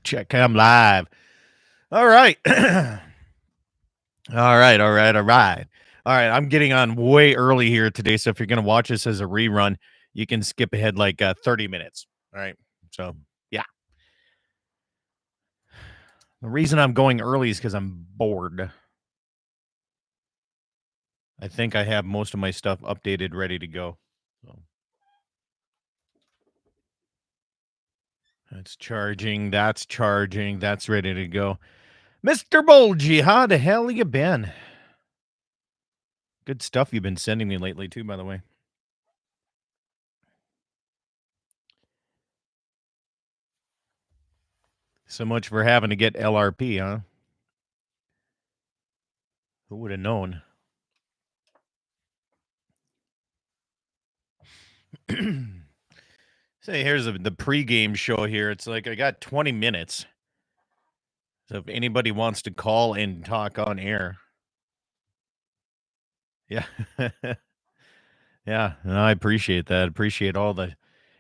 Check. I'm live. All right. All right. I'm getting on way early here today, so if you're going to watch this as a rerun, you can skip ahead like 30 minutes. All right. So, yeah. The reason I'm going early is because I'm bored. I think I have most of my stuff updated, ready to go. So. That's charging. That's ready to go. Mr. Bulgy, how the hell you been? Good stuff you've been sending me lately, too, by the way. So much for having to get LRP, huh? Who would have known? Say, here's the pregame show here. It's like I got 20 minutes. So if anybody wants to call and talk on air. Yeah. Yeah, no, I appreciate that. Appreciate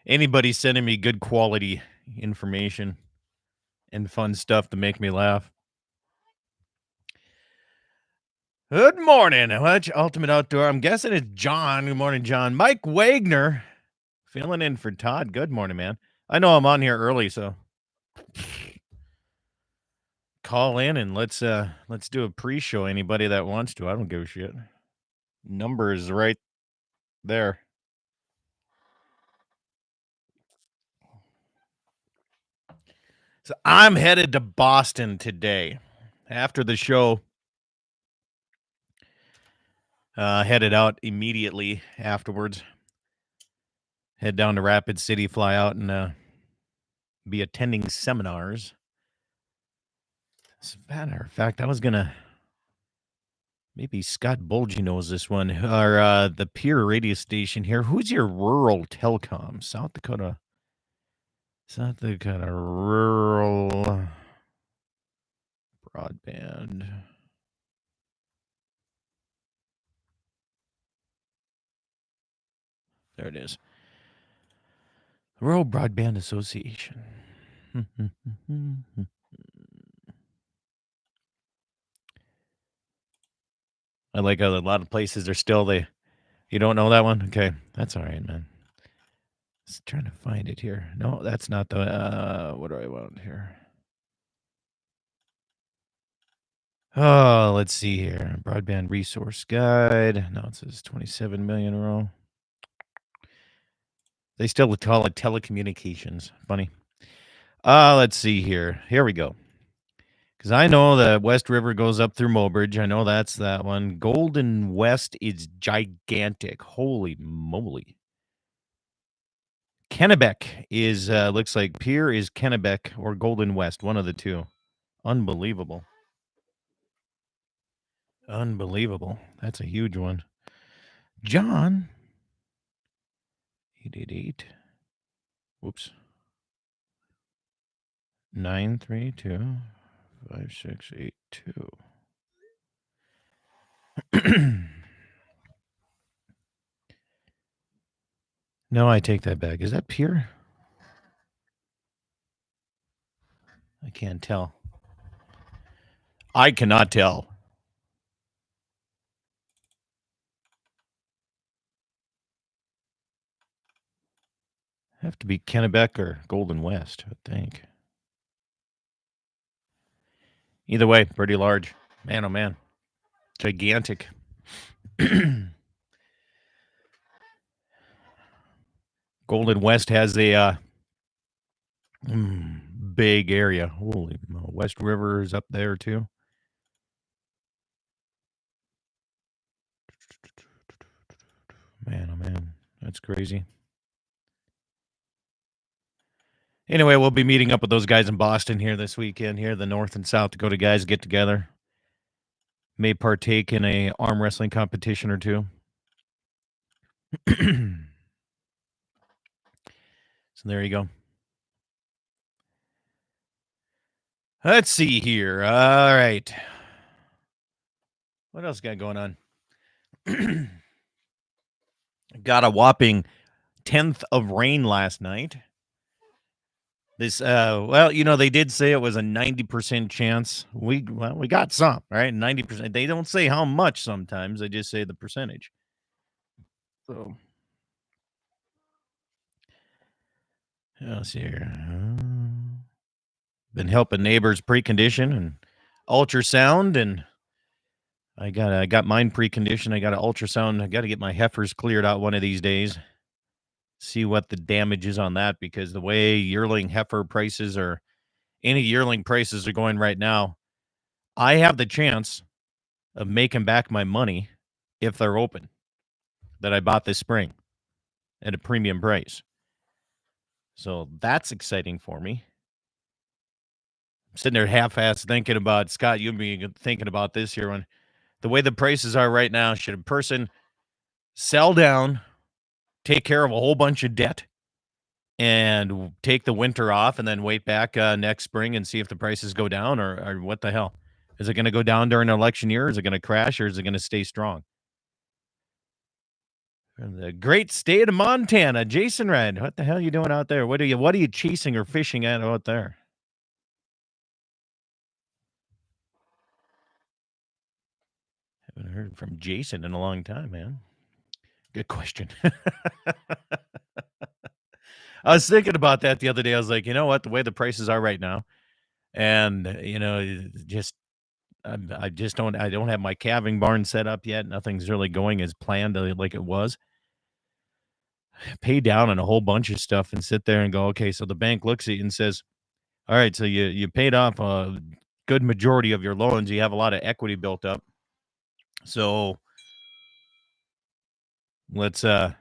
anybody sending me good quality information and fun stuff to make me laugh. Good morning. Watch Ultimate Outdoor. I'm guessing it's John. Good morning, John. Mike Wagner filling in for Todd. Good morning, man. I know I'm on here early, so call in and let's do a pre-show. Anybody that wants to. I don't give a shit. Number is right there. So I'm headed to Boston today. After the show, headed out immediately afterwards. Head down to Rapid City, fly out, and be attending seminars. As a matter of fact, I was gonna. Maybe Scott Bulgy knows this one. Or the Peer radio station here. Who's your rural telecom? South Dakota rural broadband. There it is. Rural Broadband Association. I like how a lot of places are still you don't know that one? Okay, that's all right, man. Just trying to find it here. No, that's not the what do I want here? Oh, let's see here. Broadband resource guide. No, it says 27 million row. They still would call it telecommunications. Funny. Let's see here. Here we go. Because I know that West River goes up through Mobridge. I know that's that one. Golden West is gigantic. Holy moly. Kennebec is, looks like Pier is Kennebec or Golden West. One of the two. Unbelievable. Unbelievable. That's a huge one. John. 888. Whoops. 932 5682. No, I take that back. Is that Pier? I can't tell. I cannot tell. Have to be Kennebec or Golden West, I think. Either way, pretty large. Man, oh man. Gigantic. Golden West has a big area. Holy West River is up there too. Man, oh man. That's crazy. Anyway, we'll be meeting up with those guys in Boston here this weekend. Here, the North and South Dakota guys get together. May partake in a arm wrestling competition or two. So there you go. Let's see here. All right. What else got going on? Got a whopping 10th of rain last night. This, well, they did say it was a 90% chance. We got some, right? 90%. They don't say how much sometimes. They just say the percentage. So, let's see here. Been helping neighbors precondition and ultrasound, and I got mine preconditioned. I got an ultrasound. I got to get my heifers cleared out one of these days. See what the damage is on that, because the way yearling heifer prices or any yearling prices are going right now, I have the chance of making back my money if they're open that I bought this spring at a premium price. So that's exciting for me. I'm sitting there half-assed thinking about, Scott, you be thinking about this here, when the way the prices are right now, should a person sell down, take care of a whole bunch of debt, and take the winter off and then wait back next spring and see if the prices go down, or what the hell? Is it going to go down during an election year? Is it going to crash, or is it going to stay strong? From the great state of Montana, Jason Red. What the hell are you doing out there? What are you chasing or fishing at out there? Haven't heard from Jason in a long time, man. Good question. I was thinking about that the other day. I was like, you know what? The way the prices are right now, and just I just don't have my calving barn set up yet. Nothing's really going as planned like it was. Pay down on a whole bunch of stuff and sit there and go, okay, so the bank looks at you and says, all right, so you paid off a good majority of your loans. You have a lot of equity built up. So let's we'll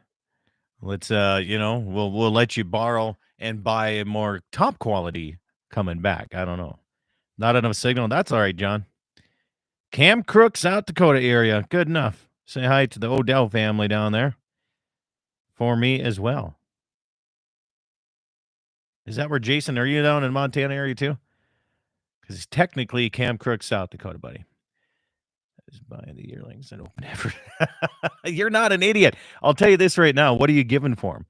let you borrow and buy a more top quality coming back. I don't know. Not enough signal. That's all right, John. Cam Crook, South Dakota area. Good enough. Say hi to the Odell family down there for me as well. Is that where Jason, are you down in Montana area too? Because he's technically Cam Crook, South Dakota, buddy. Is buying the yearlings and open effort. You're not an idiot. I'll tell you this right now. What are you giving for him?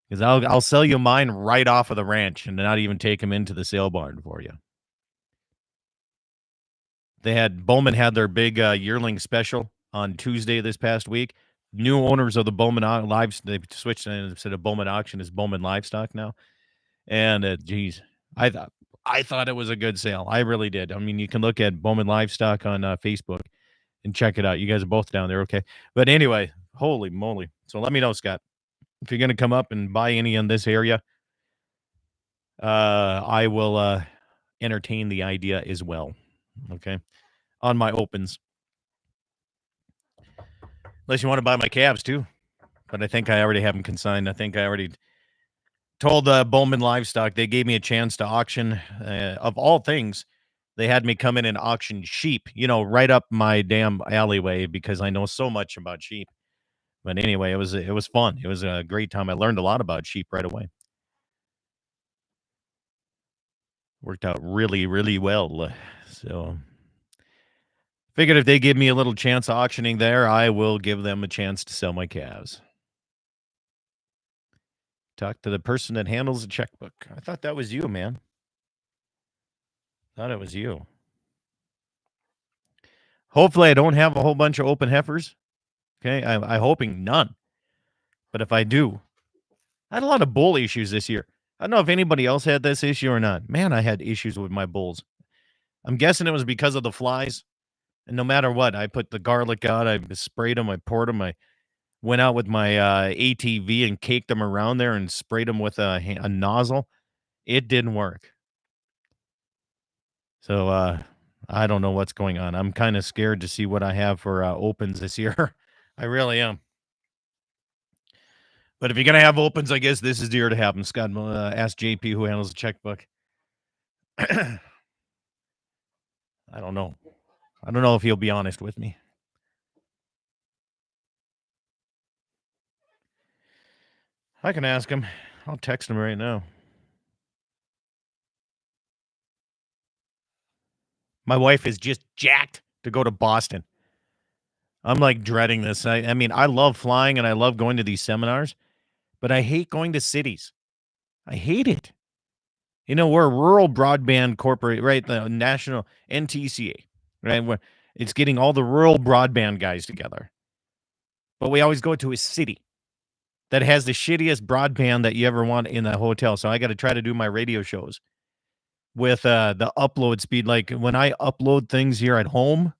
Because I'll sell you mine right off of the ranch and not even take him into the sale barn for you. Bowman had their big yearling special on Tuesday this past week. New owners of the Bowman Lives, they switched instead of Bowman Auction is Bowman Livestock now. And geez, I thought it was a good sale. I really did. I mean, you can look at Bowman Livestock on Facebook and check it out. You guys are both down there, okay? But anyway, holy moly! So let me know, Scott, if you're going to come up and buy any in this area. I will entertain the idea as well. Okay, on my opens. Unless you want to buy my calves too, but I think I already have them consigned. I think I already told Bowman Livestock they gave me a chance to auction. Of all things, they had me come in and auction sheep. Right up my damn alleyway because I know so much about sheep. But anyway, it was fun. It was a great time. I learned a lot about sheep right away. Worked out really, really well. So figured if they give me a little chance auctioning there, I will give them a chance to sell my calves. Talk to the person that handles the checkbook. I thought that was you, man. Thought it was you. Hopefully, I don't have a whole bunch of open heifers. Okay, I'm hoping none. But if I do, I had a lot of bull issues this year. I don't know if anybody else had this issue or not. Man, I had issues with my bulls. I'm guessing it was because of the flies. And no matter what, I put the garlic out. I sprayed them. I poured them. I went out with my ATV and caked them around there and sprayed them with a nozzle. It didn't work. So I don't know what's going on. I'm kind of scared to see what I have for opens this year. I really am. But if you're gonna have opens, I guess this is the year to have them. Scott, ask JP who handles the checkbook. I don't know. I don't know if he'll be honest with me. I can ask him. I'll text him right now. My wife is just jacked to go to Boston. I'm like dreading this. I mean, I love flying and I love going to these seminars, but I hate going to cities. I hate it. We're Rural Broadband Corporate, right? The national NTCA, right? It's getting all the rural broadband guys together. But we always go to a city that has the shittiest broadband that you ever want in the hotel. So I got to try to do my radio shows with the upload speed. Like when I upload things here at home,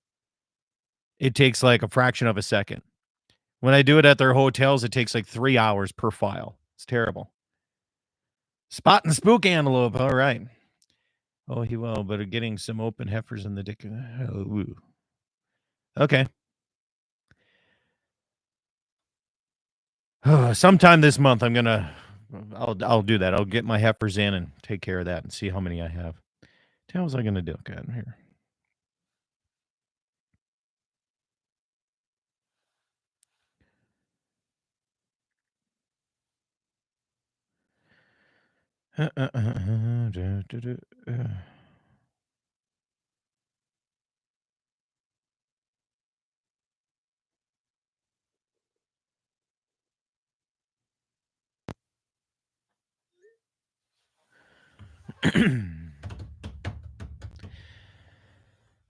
it takes like a fraction of a second. When I do it at their hotels, it takes like 3 hours per file. It's terrible. Spot and spook antelope. All right. Oh, he will, but getting some open heifers in the dick. Oh, okay. Sometime this month, I'll do that. I'll get my heifers in and take care of that and see how many I have. What was I gonna do? Okay, I'm here.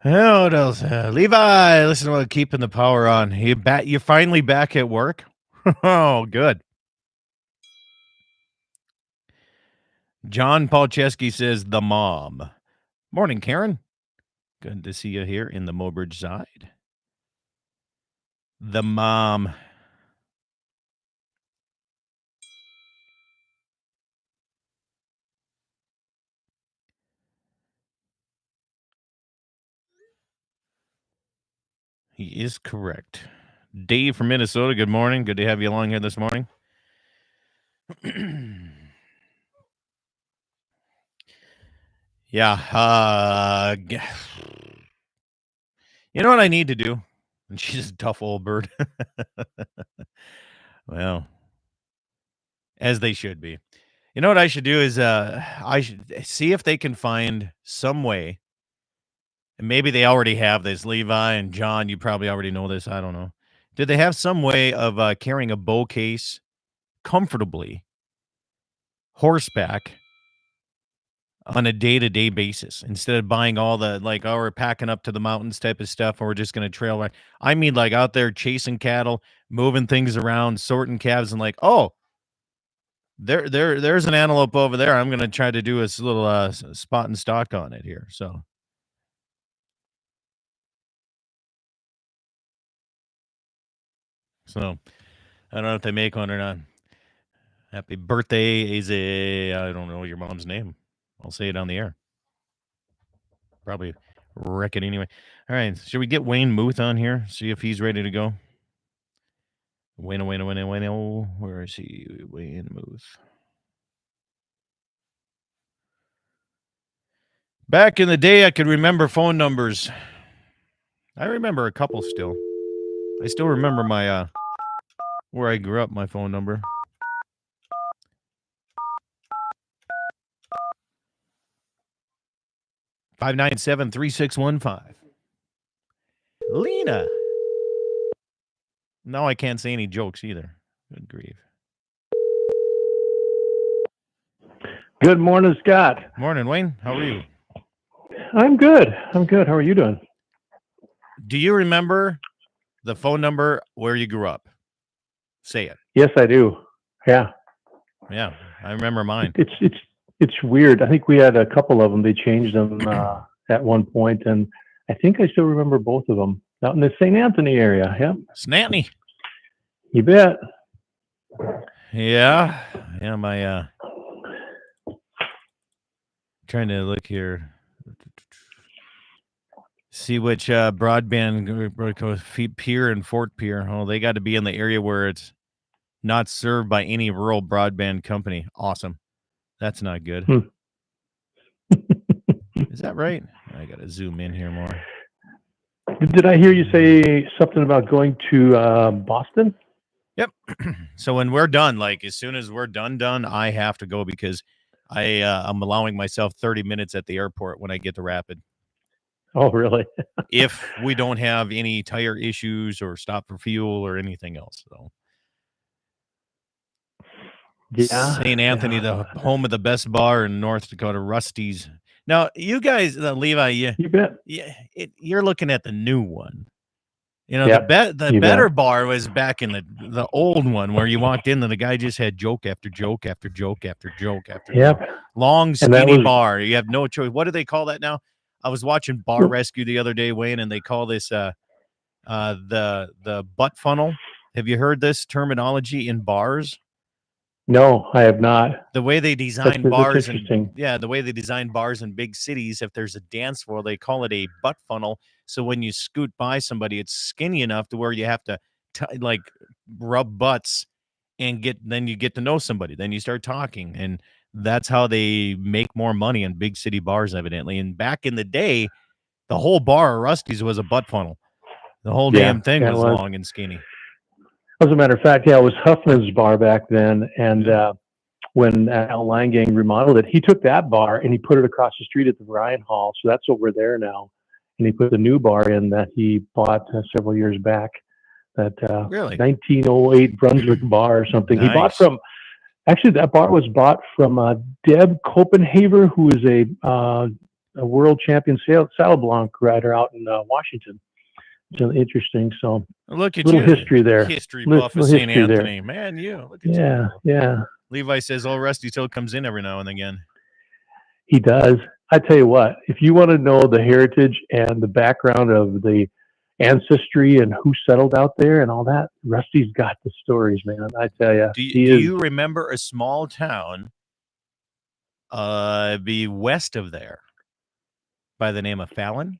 What else? Levi, listen to keeping the power on. You're finally back at work? Oh, good. John Paulcheski says the mom. Morning, Karen. Good to see you here in the Mobridge side. The mom. He is correct. Dave from Minnesota, good morning. Good to have you along here this morning. Yeah. You know what I need to do? And she's a tough old bird. Well, as they should be. You know what I should do is I should see if they can find some way, and maybe they already have this. Levi and John, you probably already know this. I don't know. Did they have some way of carrying a bow case comfortably horseback on a day-to-day basis instead of buying all the we're packing up to the mountains type of stuff and we're just going to trail ride? I mean, like out there chasing cattle, moving things around, sorting calves, and there's an antelope over there. I'm going to try to do a little spot and stock on it here. So I don't know if they make one or not. Happy birthday, Aze. I don't know your mom's name. I'll say it on the air. Probably wreck it anyway. All right. Should we get Wayne Muth on here? See if he's ready to go. Wayne. Where is he? Wayne Muth. Back in the day, I could remember phone numbers. I remember a couple still. I still remember my where I grew up, my phone number. (597-3615). Lena. No, I can't say any jokes either. Good grief. Good morning, Scott. Morning, Wayne. How are you? I'm good. How are you doing? Do you remember the phone number where you grew up? Say it. Yes, I do. Yeah. Yeah, I remember mine. It's weird. I think we had a couple of them. They changed them at one point, and I think I still remember both of them out in the St. Anthony area. Yeah. Snatney. You bet. Yeah. My trying to look here. See which broadband Pierre and Fort Pierre. Oh, they got to be in the area where it's not served by any rural broadband company. Awesome. That's not good. Is that right? I got to zoom in here more. Did I hear you say something about going to Boston? Yep. So when we're done, as soon as we're done, I have to go because I'm allowing myself 30 minutes at the airport when I get to Rapid. Oh, really? If we don't have any tire issues or stop for fuel or anything else. So Yeah, St. Anthony, yeah. the home of the best bar in North Dakota, Rusty's. Now, you guys, Levi, You bet. you're looking at the new one. You know, Yep, the you bet. better bar was back in the old one where you walked in and the guy just had joke after joke after joke after joke after joke. Yep. Long, And that skinny was bar. You have no choice. What do they call that now? I was watching Bar Rescue the other day, Wayne, and they call this the butt funnel. Have you heard this terminology in bars? no, I have not. The way they That's design that's bars and interesting. the way they design bars in big cities, if there's a dance floor, they call it a butt funnel. So when you scoot by somebody, it's skinny enough to where you have to like rub butts and then you get to know somebody. Then you start talking, and that's how they make more money in big city bars, evidently. And back in the day, the whole bar of Rusty's was a butt funnel. The whole Yeah, damn thing yeah, it was was. long and skinny. As a matter of fact, yeah, it was Huffman's bar back then, and Yeah. when Al Langang remodeled it, he took that bar and he put it across the street at the Ryan Hall, so that's over there now. And he put the new bar in that he bought several years back, that Really 1908 Brunswick bar or something. He bought nice. from, actually, that bar was bought from Deb Copenhaver, who is a world champion saddle blanc rider out in Washington. So interesting. So Look at little you, history there. history buff of Little St. history there. Anthony. Man, you look at you Yeah, go. yeah, Levi says old Rusty still comes in every now and again. he does. I tell you what, if you want to know the heritage and the background of the ancestry and who settled out there and all that, Rusty's got the stories, man. I tell you, Do he is. you remember a small town be west of there by the name of Fallon?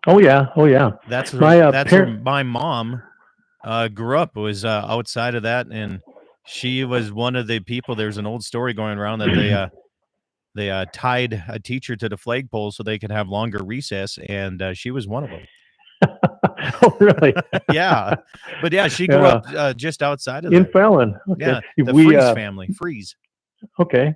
Oh yeah, oh yeah. That's My where parent. my mom grew up. Was outside of that, and she was one of the people. There's an old story going around that they tied a teacher to the flagpole so they could have longer recess, and she was one of them. Oh really? Yeah, but yeah, she grew Yeah, up just outside of in there. Fallon. Okay, Yeah, if the we Freeze family. Freeze. okay.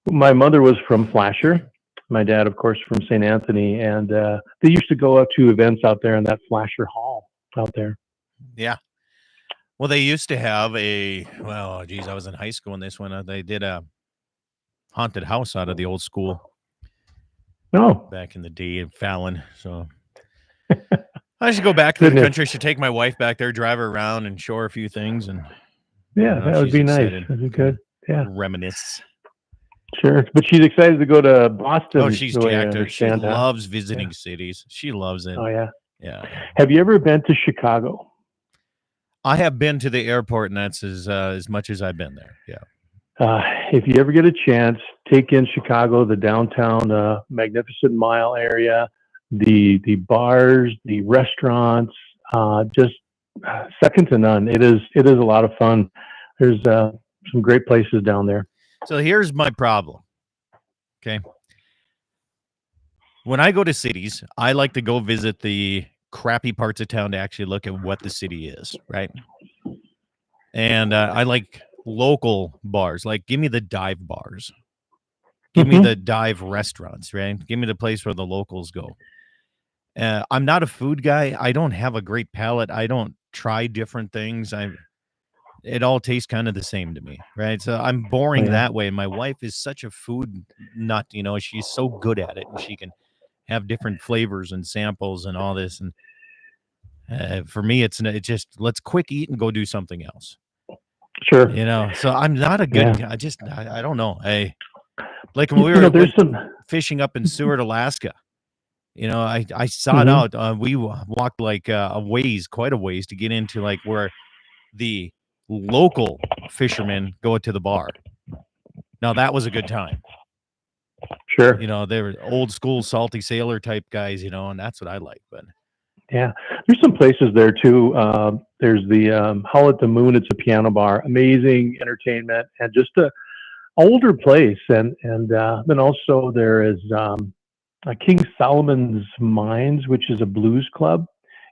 My mother was from Flasher. My dad, of course, from St. Anthony, and they used to go out to events out there in that Flasher Hall out there. Yeah. Well, they used to have well, geez, I was in high school when this one. They did a haunted house out of the old school Oh back in the day in Fallon. So I should go back to the goodness, country. I should take my wife back there, drive her around, and show her a few things. And yeah, that would she's be nice. excited. That'd be Kind of good. Yeah, reminisce. sure. But she's excited to go to Oh, Boston, she's the way I jacked. She understand, huh? loves Yeah. visiting cities. She loves it. Oh yeah. Yeah. Have you ever been to Chicago? I have been to the airport, and that's as much as I've been there. Yeah. If you ever get a chance, take in Chicago, the downtown Magnificent Mile area, the bars, the restaurants, just second to none. It is a lot of fun. There's some great places down there. So here's my problem. Okay. When I go to cities, I like to go visit the crappy parts of town to actually look at what the city is, right? And I like local bars. Like, give me the dive bars. Give me Hmm. the dive restaurants, right? Give me the place where the locals go. I'm not a food guy. I don't have a great palate. I don't try different things. It all tastes kind of the same to me, right? So I'm Oh boring yeah, that way. My wife is such a food nut, she's so good at it, and she can have different flavors and samples and all this. And for me, it's just let's quick eat and go do something else. sure. So I'm not a Yeah, good. I don't know. Like when we there's went some. fishing up in Seward, Alaska. I sought Hmm. out. We walked like quite a ways to get into like where the local fishermen go to the bar. Now that was a good time. Sure. They were old school salty sailor type guys. And that's what I like. But Yeah, there's some places there too. There's the Howl at the Moon. It's a piano bar, amazing entertainment, and just a older place. And then also there is King Solomon's Mines, which is a blues club,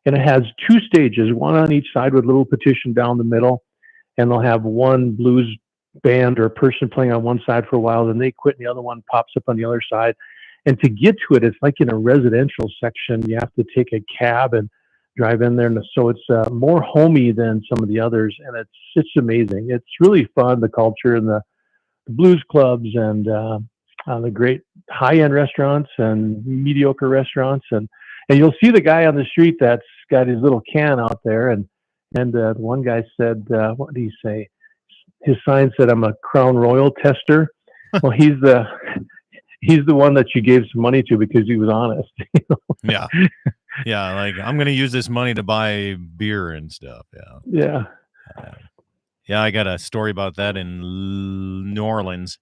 and it has two stages, one on each side with a little petition down the middle, and they'll have one blues band or person playing on one side for a while, then they quit, and the other one pops up on the other side. And to get to it, it's like in a residential section. You have to take a cab, and drive in there, and so it's more homey than some of the others, and it's amazing. It's really fun, the culture and the blues clubs and the great high end restaurants and mediocre restaurants, and you'll see the guy on the street that's got his little can out there, and the one guy said, what did he say? His sign said, "I'm a Crown Royal tester." Well, he's the one that you gave some money to because he was honest. Yeah. Yeah, like, I'm going to use this money to buy beer and stuff. Yeah. Yeah. Yeah, I got a story about that in New Orleans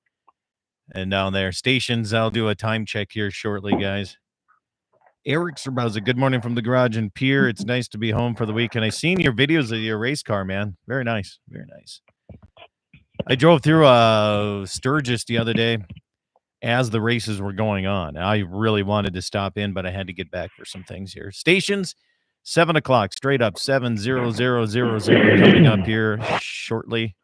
and down there. Stations, I'll do a time check here shortly, guys. Eric Serbauza, good morning from the garage in Pier. It's nice to be home for the weekend. I seen your videos of your race car, man. Very nice. Very nice. I drove through Sturgis the other day as the races were going on. I really wanted to stop in, but I had to get back for some things here. Stations, 7 o'clock, straight up, 70000 coming up here shortly.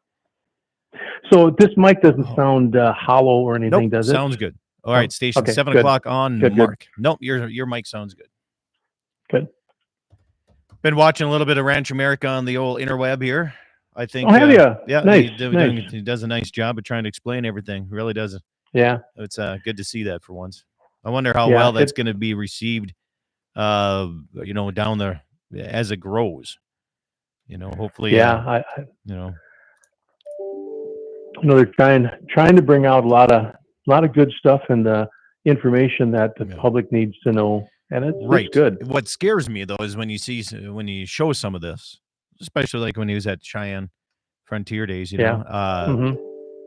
So this mic doesn't sound hollow or anything, Nope, does it? sounds good. All right, station, okay, 7 good. o'clock on Good, mark. Good. Nope, your mic sounds good. Good. Been watching a little bit of Ranch America on the old interweb here. I think. Oh, have you? Yeah, nice, he does a nice job of trying to explain everything. He really does. Yeah. It's good to see that for once. I wonder how well that's going to be received, down there as it grows. Hopefully. Yeah, they're trying to bring out a lot of good stuff and the information that the public needs to know, and it's good. What scares me though is when you show some of this, especially like when he was at Cheyenne Frontier Days.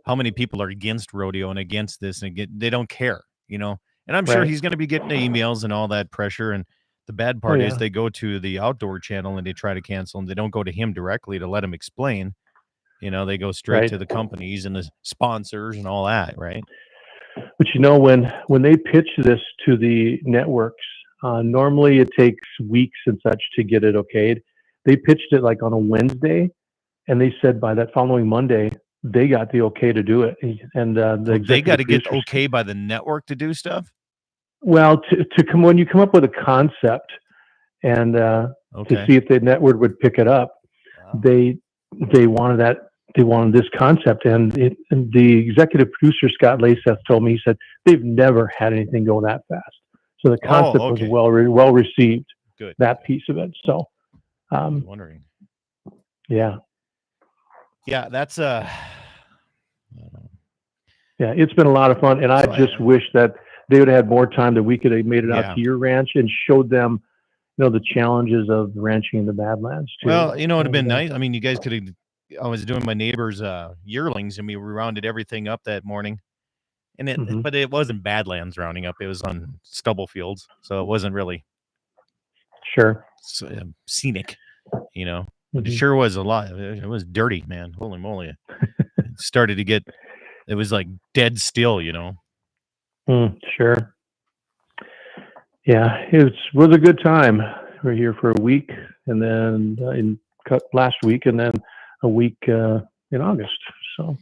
How many people are against rodeo and against this, and they don't care, and I'm sure he's going to be getting the emails and all that pressure. And the bad part is they go to the outdoor channel and they try to cancel, and they don't go to him directly to let him explain. They go straight to the companies and the sponsors and all that, right? But when they pitch this to the networks, normally it takes weeks and such to get it okayed. They pitched it like on a Wednesday, and they said by that following Monday they got the okay to do it. And they got to get okay by the network to do stuff. Well, when you come up with a concept and to see if the network would pick it up, they wanted this concept, and the executive producer Scott Laseth told me, he said they've never had anything go that fast. So the concept was well received. Good. That piece of it. So, I'm wondering. Yeah. Yeah, that's Yeah, it's been a lot of fun, and I just wish that they would have had more time, that we could have made it out to your ranch and showed them, the challenges of ranching in the Badlands too. Well, it would have been nice. I mean, you guys could have. I was doing my neighbor's yearlings, and we rounded everything up that morning, and but it wasn't Badlands rounding up; it was on stubble fields, so it wasn't really scenic, But it sure was a lot. It was dirty, man. Holy moly! It started to get. It was like dead still, Sure. Yeah, it was a good time. We're here for a week, and then last week, and then a week in August. So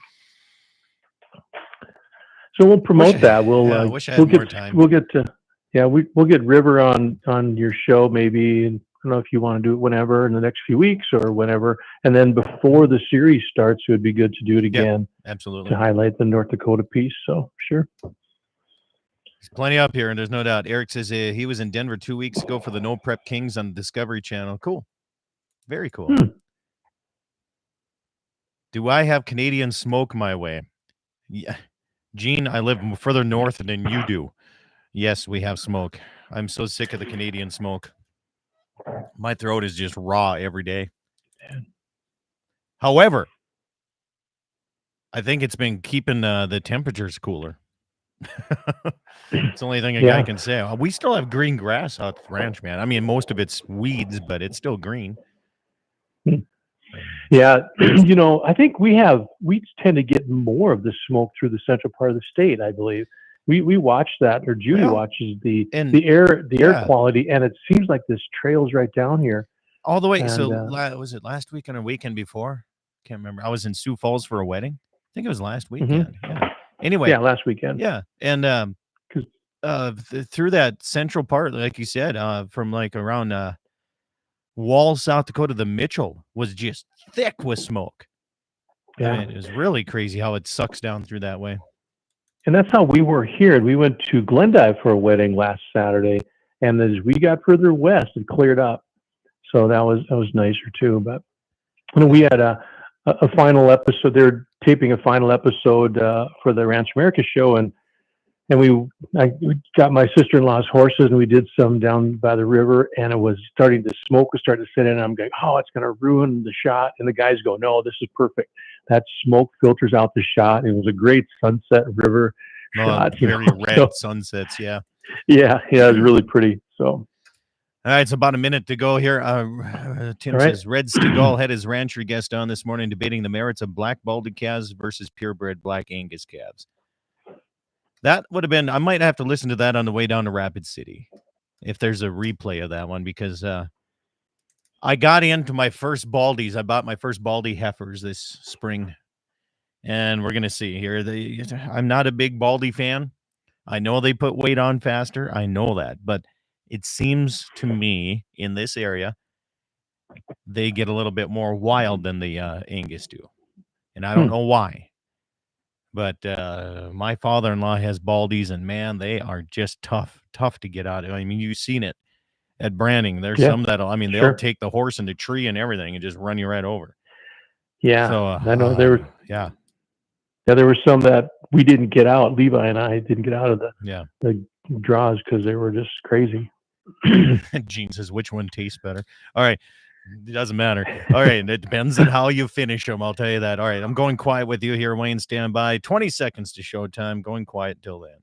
we'll promote that. We'll wish I had more time. We'll get River on your show maybe. And I don't know if you want to do it whenever in the next few weeks or whenever, and then before the series starts, it would be good to do it again. Absolutely, to highlight the North Dakota piece. So sure. There's plenty up here, and there's no doubt. Eric says he was in Denver 2 weeks ago for the No Prep Kings on the Discovery Channel. Cool. Very cool. Do I have Canadian smoke my way? Yeah. Gene, I live further north than you do. Yes, we have smoke. I'm so sick of the Canadian smoke. My throat is just raw every day. However, I think it's been keeping the temperatures cooler. It's the only thing a guy can say. We still have green grass out at the ranch, man. I mean, most of it's weeds, but it's still green. Yeah, I think we tend to get more of the smoke through the central part of the state. I believe we watch that, or Judy watches the air quality, and it seems like this trails right down here all the way. And, so was it last weekend or weekend before? Can't remember. I was in Sioux Falls for a wedding. I think it was last weekend. Yeah. Anyway, last weekend. Yeah, and through that central part, like you said, from like around Wall, South Dakota, the Mitchell was just thick with smoke. I Yeah. mean, it was really crazy how it sucks down through that way. And that's how we were here. We went to Glendive for a wedding last Saturday, and as we got further west, it cleared up. So that was nicer too. But we had a final episode. They're taping a final episode for the Ranch America show, and we got my sister-in-law's horses, and we did some down by the river, and it was starting to smoke was starting to set in. And I'm going, oh, it's going to ruin the shot. And the guys go, no, this is perfect. That smoke filters out the shot. It was a great sunset river shot. Very red sunsets, yeah. Yeah, it was really pretty. So, all right, it's about a minute to go here. Tim says, Red Stegall had his rancher guest on this morning debating the merits of black balded calves versus purebred black Angus calves. That would have been, I might have to listen to that on the way down to Rapid City, if there's a replay of that one, because I got into my first baldies. I bought my first baldy heifers this spring, and we're going to see here. I'm not a big baldy fan. I know they put weight on faster. I know that, but it seems to me in this area, they get a little bit more wild than the Angus do, and I don't know why. But my father-in-law has baldies, and man, they are just tough to get out of. I mean, you've seen it at branding. There's some that'll, I mean, they'll take the horse in the tree and everything and just run you right over. Yeah, so I know there were. Yeah, there were some that we didn't get out. Levi and I didn't get out of the draws because they were just crazy. Gene says, which one tastes better? All right. It doesn't matter. All right. It depends on how you finish them. I'll tell you that. All right. I'm going quiet with you here, Wayne. Stand by. 20 seconds to showtime. Going quiet till then.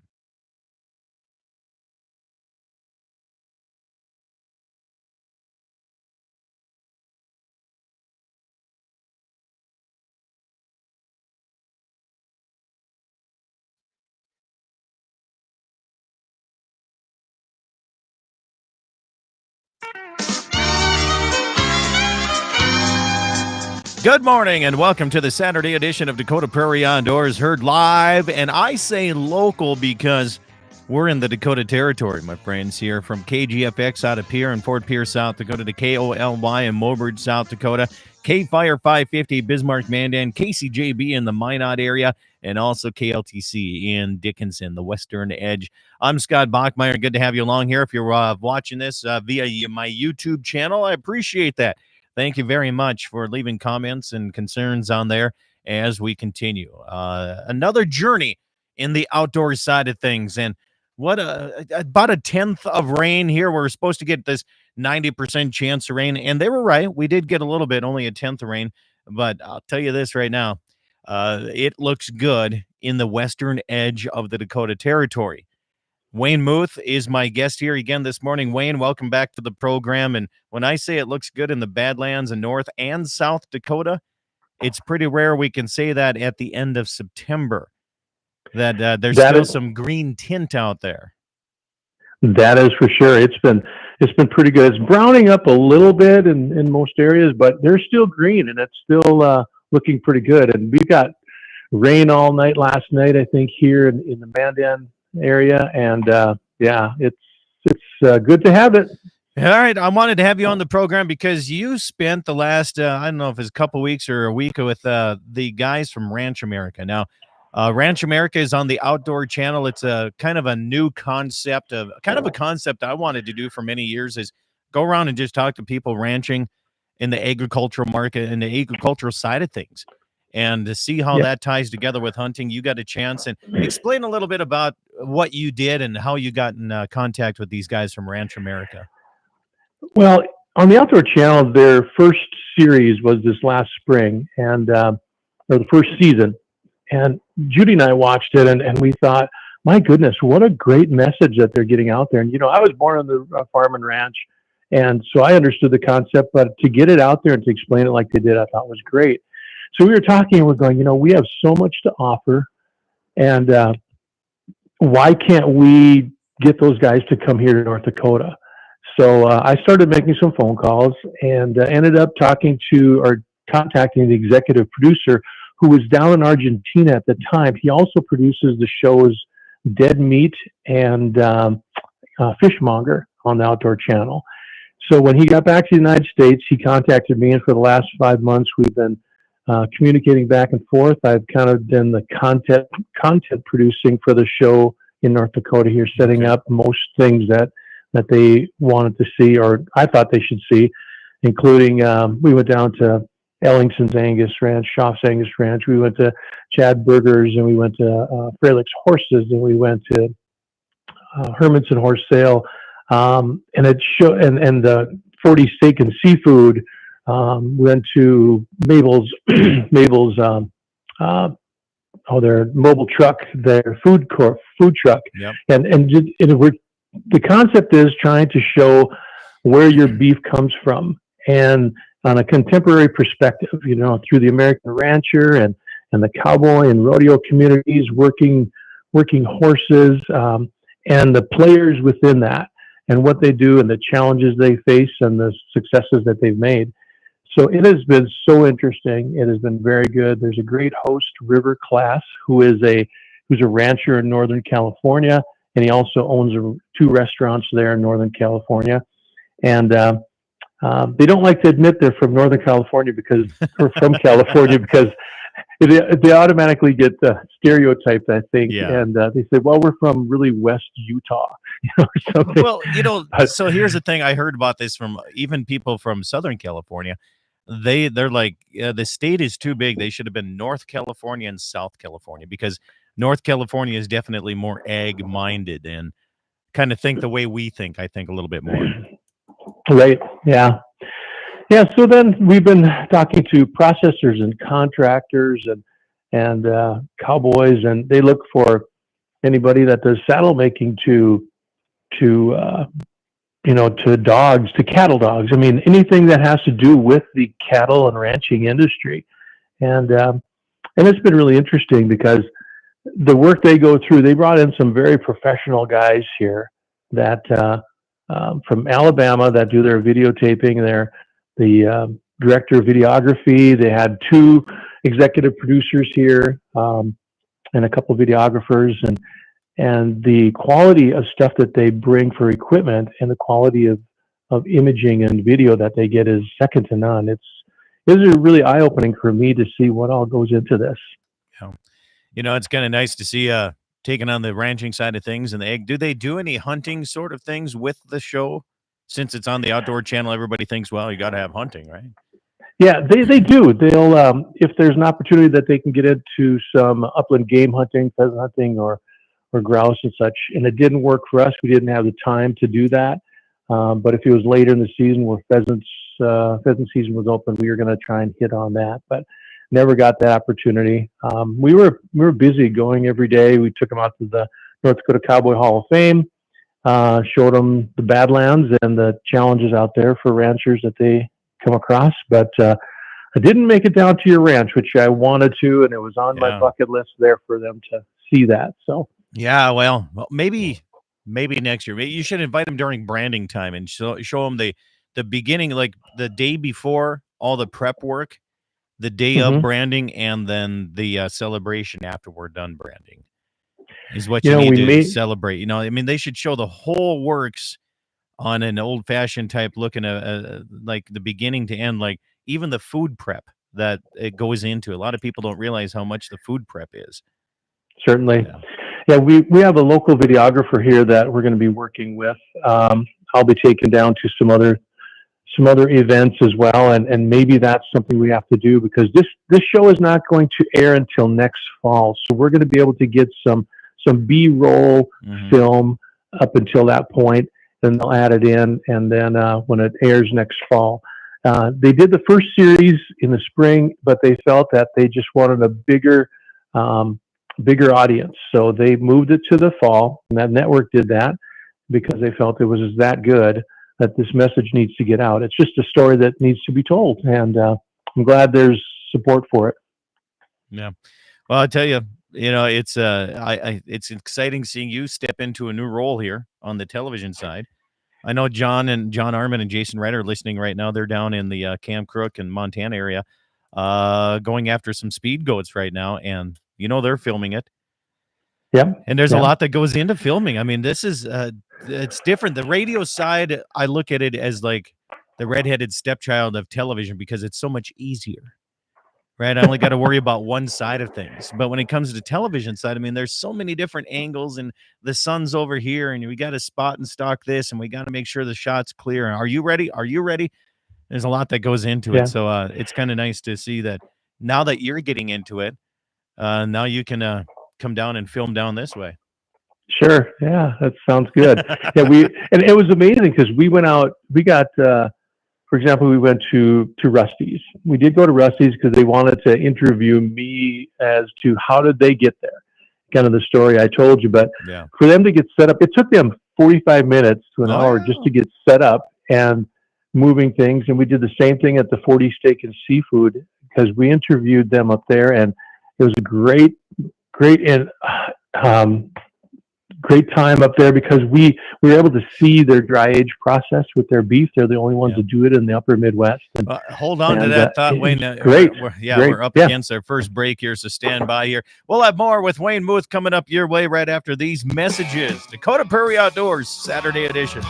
Good morning and welcome to the Saturday edition of Dakota Prairie Outdoors, heard live, and I say local because we're in the Dakota Territory, my friends, here from KGFX out of Pierre in Fort Pierce, South Dakota, to KOLY in Mobridge, South Dakota, K-Fire 550 Bismarck, Mandan, KCJB in the Minot area, and also KLTC in Dickinson, the western edge. I'm Scott Bachmeyer. Good to have you along here. If you're watching this via my YouTube channel, I appreciate that. Thank you very much for leaving comments and concerns on there as we continue. Another journey in the outdoor side of things. And what about a 10th of rain here. We're supposed to get this 90% chance of rain. And they were right. We did get a little bit, only a 10th of rain. But I'll tell you this right now. It looks good in the western edge of the Dakota Territory. Wayne Muth is my guest here again this morning. Wayne, welcome back to the program. And when I say it looks good in the Badlands in North and South Dakota, it's pretty rare we can say that at the end of September, that there's still some green tint out there. That is for sure. It's been pretty good. It's browning up a little bit in most areas, but they're still green, and it's still looking pretty good. And we got rain all night last night, I think, here in the Mandan area, and it's good to have it. All right, I wanted to have you on the program because you spent the last I don't know if it's a couple weeks or a week with the guys from Ranch America. Now, Ranch America is on the Outdoor Channel. It's a kind of a new concept, a concept I wanted to do for many years, is go around and just talk to people ranching in the agricultural market and the agricultural side of things, and to see how that ties together with hunting. You got a chance, and explain a little bit about what you did and how you got in contact with these guys from Ranch America. Well, on the Outdoor Channel, their first series was this last spring, and or the first season. And Judy and I watched it, and we thought, my goodness, what a great message that they're getting out there. And, I was born on the farm and ranch, and so I understood the concept, but to get it out there and to explain it like they did, I thought was great. So we were talking and we're going, we have so much to offer, and why can't we get those guys to come here to North Dakota? So I started making some phone calls and ended up contacting the executive producer, who was down in Argentina at the time. He also produces the shows Dead Meat and Fishmonger on the Outdoor Channel. So when he got back to the United States, he contacted me, and for the last 5 months, we've been communicating back and forth. I've kind of been the content producing for the show in North Dakota here, setting Okay. up most things that they wanted to see, or I thought they should see, including we went down to Ellingson's Angus Ranch, Schaaf's Angus Ranch. We went to Chad Burgers, and we went to Frelick's Horses, and we went to Hermanson Horse Sale, and it show and 40 Steak and Seafood. Went to Mabel's Mabel's their mobile truck, their food truck, Yep. and the concept is trying to show where your beef comes from, and on a contemporary perspective, through the American rancher and the cowboy and rodeo communities, working horses, and the players within that, and what they do, and the challenges they face, and the successes that they've made. So it has been so interesting. It has been very good. There's a great host, River Class, who's a rancher in Northern California, and he also owns 2 restaurants there in Northern California. And they don't like to admit they're from Northern California or from California, because they automatically get stereotyped, I think. Yeah. And they say, "Well, we're from really West Utah," or something. Well, so here's the thing. I heard about this from even people from Southern California. They're like, the state is too big. They should have been North California and South California, because North California is definitely more ag minded and kind of think the way we think, I think, a little bit more. Right. Yeah. Yeah. So then we've been talking to processors and contractors and cowboys, and they look for anybody that does saddle making to dogs, to cattle dogs. I mean, anything that has to do with the cattle and ranching industry. And it's been really interesting, because the work they go through, they brought in some very professional guys here that from Alabama that do their videotaping. They're the director of videography. They had 2 executive producers here, and a couple of videographers, and the quality of stuff that they bring for equipment, and the quality of imaging and video that they get is second to none. It's really eye-opening for me to see what all goes into this. Yeah. It's kind of nice to see taking on the ranching side of things and the egg. Do they do any hunting sort of things with the show? Since it's on the Outdoor Channel, everybody thinks, well, you got to have hunting, right? Yeah, they do. They'll if there's an opportunity that they can get into some upland game hunting, pheasant hunting, or grouse and such. And it didn't work for us. We didn't have the time to do that. But if it was later in the season where pheasant season was open, we were going to try and hit on that, but never got that opportunity. We were busy going every day. We took them out to the North Dakota Cowboy Hall of Fame, showed them the Badlands and the challenges out there for ranchers that they come across. But I didn't make it down to your ranch, which I wanted to, and it was on my bucket list there for them to see that. So. Yeah, well, maybe next year. Maybe you should invite them during branding time and show them the beginning, like the day before, all the prep work, the day of branding, and then the celebration after we're done branding is what you need to celebrate. They should show the whole works on an old-fashioned type look, and like the beginning to end, like even the food prep that it goes into. A lot of people don't realize how much the food prep is. Certainly. Yeah, we have a local videographer here that we're going to be working with. I'll be taken down to some other events as well, and maybe that's something we have to do, because this show is not going to air until next fall. So we're going to be able to get some B-roll film up until that point, then they'll add it in, and then when it airs next fall. They did the first series in the spring, but they felt that they just wanted a bigger audience. So they moved it to the fall, and that network did that because they felt it was that good that this message needs to get out. It's just a story that needs to be told, and I'm glad there's support for it. Yeah. Well, I'll tell you, it's exciting seeing you step into a new role here on the television side. I know John Armin and Jason Wright are listening right now. They're down in the Cam Crook and Montana area, going after some speed goats right now, and they're filming it. Yeah. And there's a lot that goes into filming. This is it's different. The radio side, I look at it as like the redheaded stepchild of television because it's so much easier. Right? I only got to worry about one side of things. But when it comes to the television side, I mean, there's so many different angles, and the sun's over here, and we got to spot and stock this, and we got to make sure the shot's clear. And are you ready? Are you ready? There's a lot that goes into it. Yeah. So it's kind of nice to see that now that you're getting into it, now you can come down and film down this way. Sure. Yeah, that sounds good. Yeah, and it was amazing because we went out. We got, for example, we went to Rusty's. We did go to Rusty's because they wanted to interview me as to how did they get there, kind of the story I told you. But Yeah. for them to get set up, it took them 45 minutes to an hour just to get set up and moving things. And we did the same thing at the 40 Steak and Seafood because we interviewed them up there, and it was a great and great time up there because we were able to see their dry age process with their beef. They're the only ones to do it in the upper Midwest. And, hold on to that thought, Wayne. Great. We're up against our first break here, so stand by here. We'll have more with Wayne Muth coming up your way right after these messages. Dakota Prairie Outdoors, Saturday edition.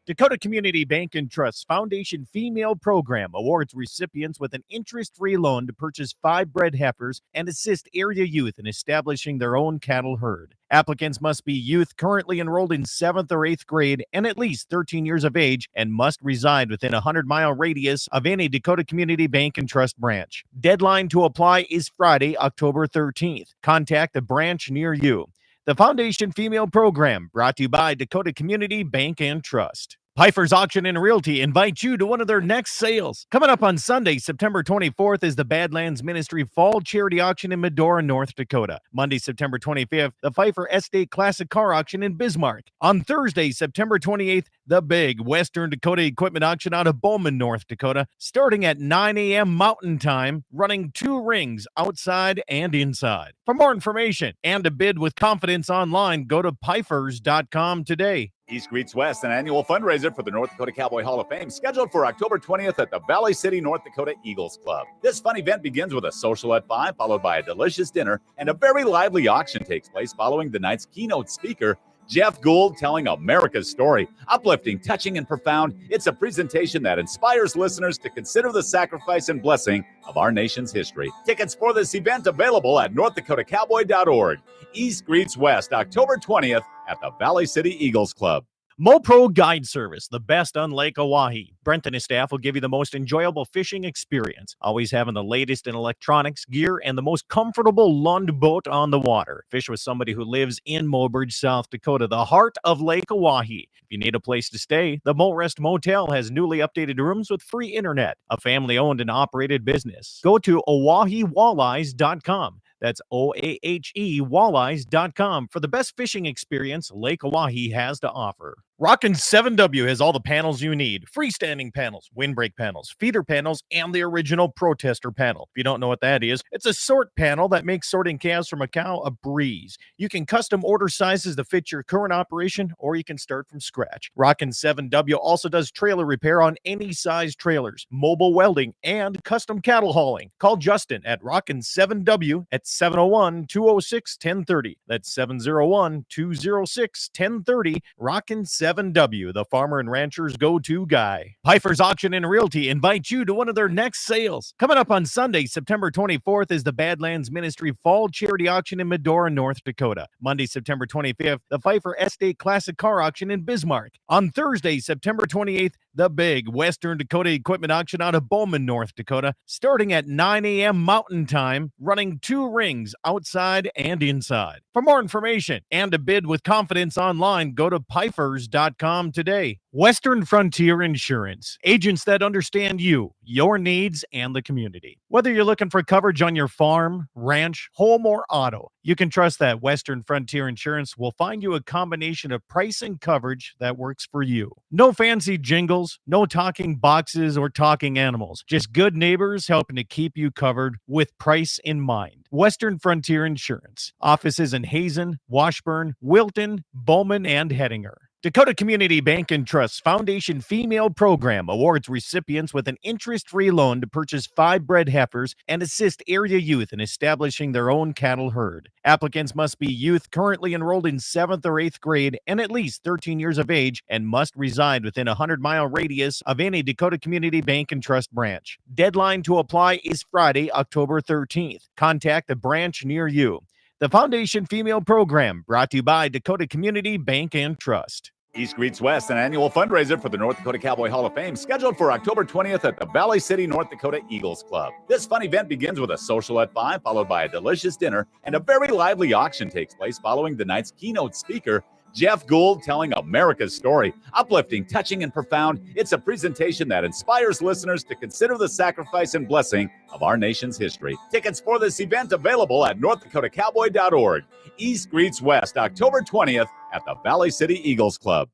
Dakota Community Bank and Trust Foundation Female Program awards recipients with an interest-free loan to purchase 5 bred heifers and assist area youth in establishing their own cattle herd. Applicants must be youth currently enrolled in 7th or 8th grade and at least 13 years of age and must reside within a 100-mile radius of any Dakota Community Bank and Trust branch. Deadline to apply is Friday, October 13th. Contact a branch near you. The Foundation Female Program, brought to you by Dakota Community Bank and Trust. Pfeiffer's Auction and Realty invites you to one of their next sales. Coming up on Sunday, September 24th, is the Badlands Ministry Fall Charity Auction in Medora, North Dakota. Monday, September 25th, the Pfeiffer Estate Classic Car Auction in Bismarck. On Thursday, September 28th, the big Western Dakota Equipment Auction out of Bowman, North Dakota, starting at 9 a.m. Mountain Time, running 2 rings outside and inside. For more information and to bid with confidence online, go to Pfeiffers.com today. East Greets West, an annual fundraiser for the North Dakota Cowboy Hall of Fame, scheduled for October 20th at the Valley City, North Dakota Eagles Club. This fun event begins with a social at 5, followed by a delicious dinner, and a very lively auction takes place following the night's keynote speaker, Jeff Gould, telling America's story. Uplifting, touching, and profound, it's a presentation that inspires listeners to consider the sacrifice and blessing of our nation's history. Tickets for this event available at northdakotakowboy.org. East Greets West, October 20th at the Valley City Eagles Club. MoPro Guide Service, the best on Lake Oahe. Brent and his staff will give you the most enjoyable fishing experience, always having the latest in electronics, gear, and the most comfortable Lund boat on the water. Fish with somebody who lives in Mobridge, South Dakota, the heart of Lake Oahe. If you need a place to stay, the Mo Rest Motel has newly updated rooms with free internet, a family-owned and operated business. Go to OaheWalleyes.com. That's OAHE Walleyes.com for the best fishing experience Lake Oahe has to offer. Rockin' 7W has all the panels you need. Freestanding panels, windbreak panels, feeder panels, and the original protester panel. If you don't know what that is, it's a sort panel that makes sorting calves from a cow a breeze. You can custom order sizes to fit your current operation, or you can start from scratch. Rockin' 7W also does trailer repair on any size trailers, mobile welding, and custom cattle hauling. Call Justin at Rockin' 7W at 701-206-1030. That's 701-206-1030. Rockin' 7W, the farmer and rancher's go-to guy. Pfeiffer's Auction and Realty invites you to one of their next sales. Coming up on Sunday, September 24th, is the Badlands Ministry Fall Charity Auction in Medora, North Dakota. Monday, September 25th, the Pfeiffer Estate Classic Car Auction in Bismarck. On Thursday, September 28th, the big Western Dakota Equipment Auction out of Bowman, North Dakota, starting at 9 a.m. Mountain Time, running 2 rings outside and inside. For more information and to bid with confidence online, go to Pfeiffers.com today. Western Frontier Insurance, agents that understand you, your needs, and the community. Whether you're looking for coverage on your farm, ranch, home, or auto, you can trust that Western Frontier Insurance will find you a combination of price and coverage that works for you. No fancy jingles, no talking boxes or talking animals, just good neighbors helping to keep you covered with price in mind. Western Frontier Insurance. Offices in Hazen, Washburn, Wilton, Bowman, and Hettinger. Dakota Community Bank and Trust Foundation Female Program awards recipients with an interest-free loan to purchase 5 bred heifers and assist area youth in establishing their own cattle herd. Applicants must be youth currently enrolled in 7th or 8th grade and at least 13 years of age and must reside within a 100-mile radius of any Dakota Community Bank and Trust branch. Deadline to apply is Friday, October 13th. Contact the branch near you. The Foundation Female Program, brought to you by Dakota Community Bank and Trust. East Greets West, an annual fundraiser for the North Dakota Cowboy Hall of Fame, scheduled for October 20th at the Valley City, North Dakota Eagles Club. This fun event begins with a social at 5, followed by a delicious dinner, and a very lively auction takes place following the night's keynote speaker, Jeff Gould, telling America's story. Uplifting, touching, and profound, it's a presentation that inspires listeners to consider the sacrifice and blessing of our nation's history. Tickets for this event available at northdakotakowboy.org. East Greets West, October 20th at the Valley City Eagles Club.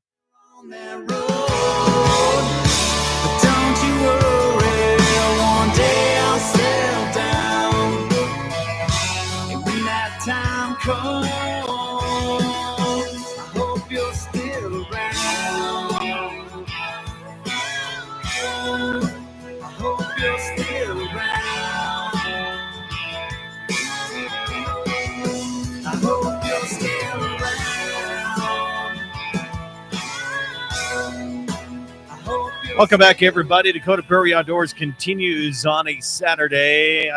On that road, but don't you worry, one day I'll settle down. And when that time comes, I hope you're still around. I hope you're still around. I hope you're still around. Welcome back, everybody. Dakota Prairie Outdoors continues on a Saturday.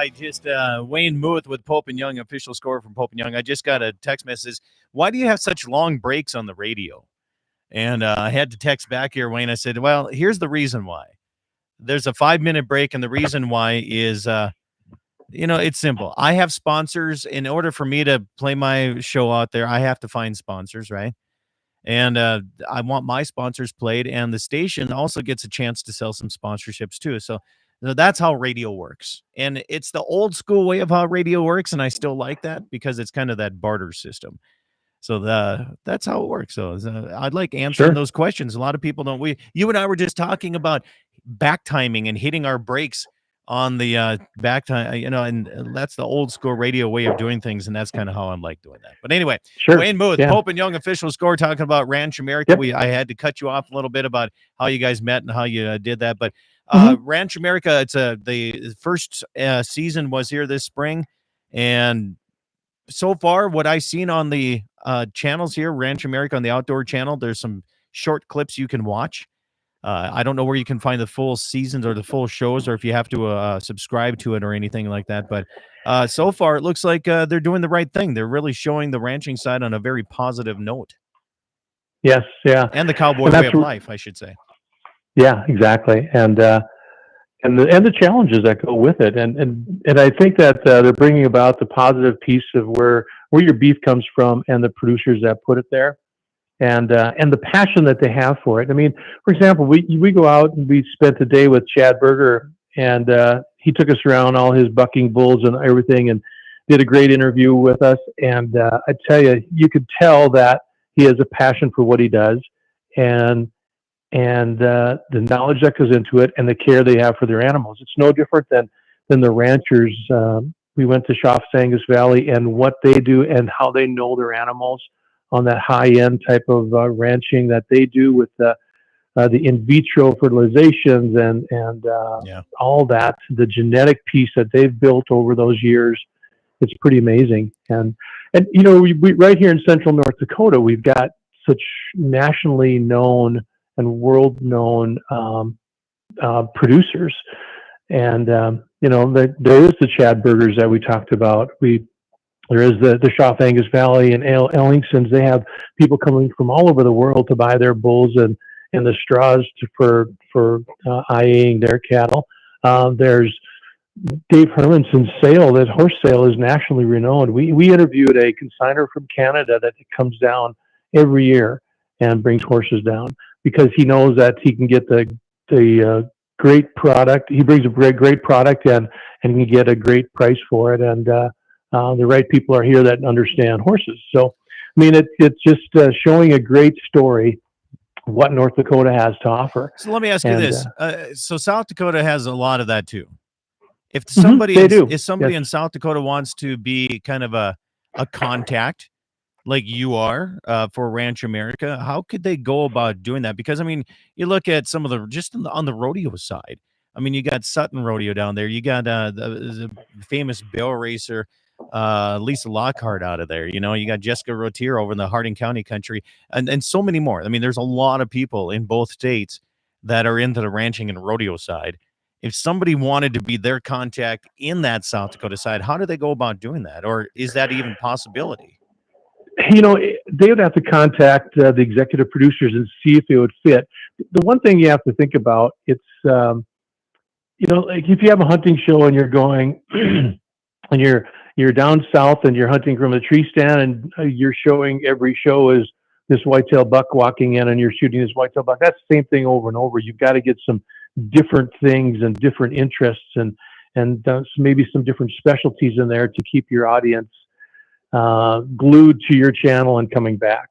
Wayne Muth with Pope and Young, official score from Pope and Young. I just got a text message. Why do you have such long breaks on the radio? And I had to text back here, Wayne. I said, well, here's the reason why. There's a 5-minute break, and the reason why is, it's simple. I have sponsors. In order for me to play my show out there, I have to find sponsors, right? And I want my sponsors played, and the station also gets a chance to sell some sponsorships too. So that's how radio works. And it's the old school way of how radio works, and I still like that because it's kind of that barter system. So that's how it works. So I'd like answering those questions. A lot of people don't. You and I were just talking about back timing and hitting our brakes on the back time, and that's the old school radio way of doing things, and that's kind of how I'm like doing that. But anyway, Wayne Muth, Pope and Young official score, talking about Ranch America. Yep. I had to cut you off a little bit about how you guys met and how you did that, but Ranch America, it's the first season was here this spring, and so far what I've seen on the channels here, Ranch America on the Outdoor Channel, there's some short clips you can watch. I don't know where you can find the full seasons or the full shows, or if you have to subscribe to it or anything like that. But so far, it looks like they're doing the right thing. They're really showing the ranching side on a very positive note. Yes, yeah. And the cowboy way of life, I should say. Yeah, exactly. And the challenges that go with it. And I think that they're bringing about the positive piece of where your beef comes from and the producers that put it there. And the passion that they have for it. I mean, for example, we go out and we spent a day with Chad Berger, and he took us around all his bucking bulls and everything, and did a great interview with us. And I tell you, you could tell that he has a passion for what he does, and the knowledge that goes into it, and the care they have for their animals. It's no different than the ranchers. We went to Shafts Angus Valley, and what they do and how they know their animals on that high-end type of ranching that they do with the in vitro fertilizations and all that, the genetic piece that they've built over those years, it's pretty amazing. And we right here in central North Dakota, we've got such nationally known and world-known producers. And, there is the Chad Bergers that we talked about. There is the Shafts Angus Valley and Ellingsons. They have people coming from all over the world to buy their bulls and the straws for IAing their cattle. There's Dave Hermanson's sale. That horse sale is nationally renowned. We interviewed a consignor from Canada that comes down every year and brings horses down because he knows that he can get the great product. He brings a great product and can get a great price for it. And the right people are here that understand horses. So, I mean, it's just showing a great story of what North Dakota has to offer. So let me ask you this. So South Dakota has a lot of that too. If somebody in South Dakota wants to be kind of a contact like you are for Ranch America, how could they go about doing that? Because I mean, you look at some of the just on the rodeo side. I mean, you got Sutton Rodeo down there. You got the famous barrel racer Lisa Lockhart out of there. You know, you got Jessica Rotier over in the Harding County country, and so many more. I mean, there's a lot of people in both states that are into the ranching and rodeo side. If somebody wanted to be their contact in that South Dakota side, how do they go about doing that? Or is that even possibility? They would have to contact the executive producers and see if it would fit. The one thing you have to think about, it's, like if you have a hunting show and you're going and you're down south and you're hunting from a tree stand and you're showing every show is this whitetail buck walking in and you're shooting this whitetail buck. That's the same thing over and over. You've got to get some different things and different interests and maybe some different specialties in there to keep your audience glued to your channel and coming back.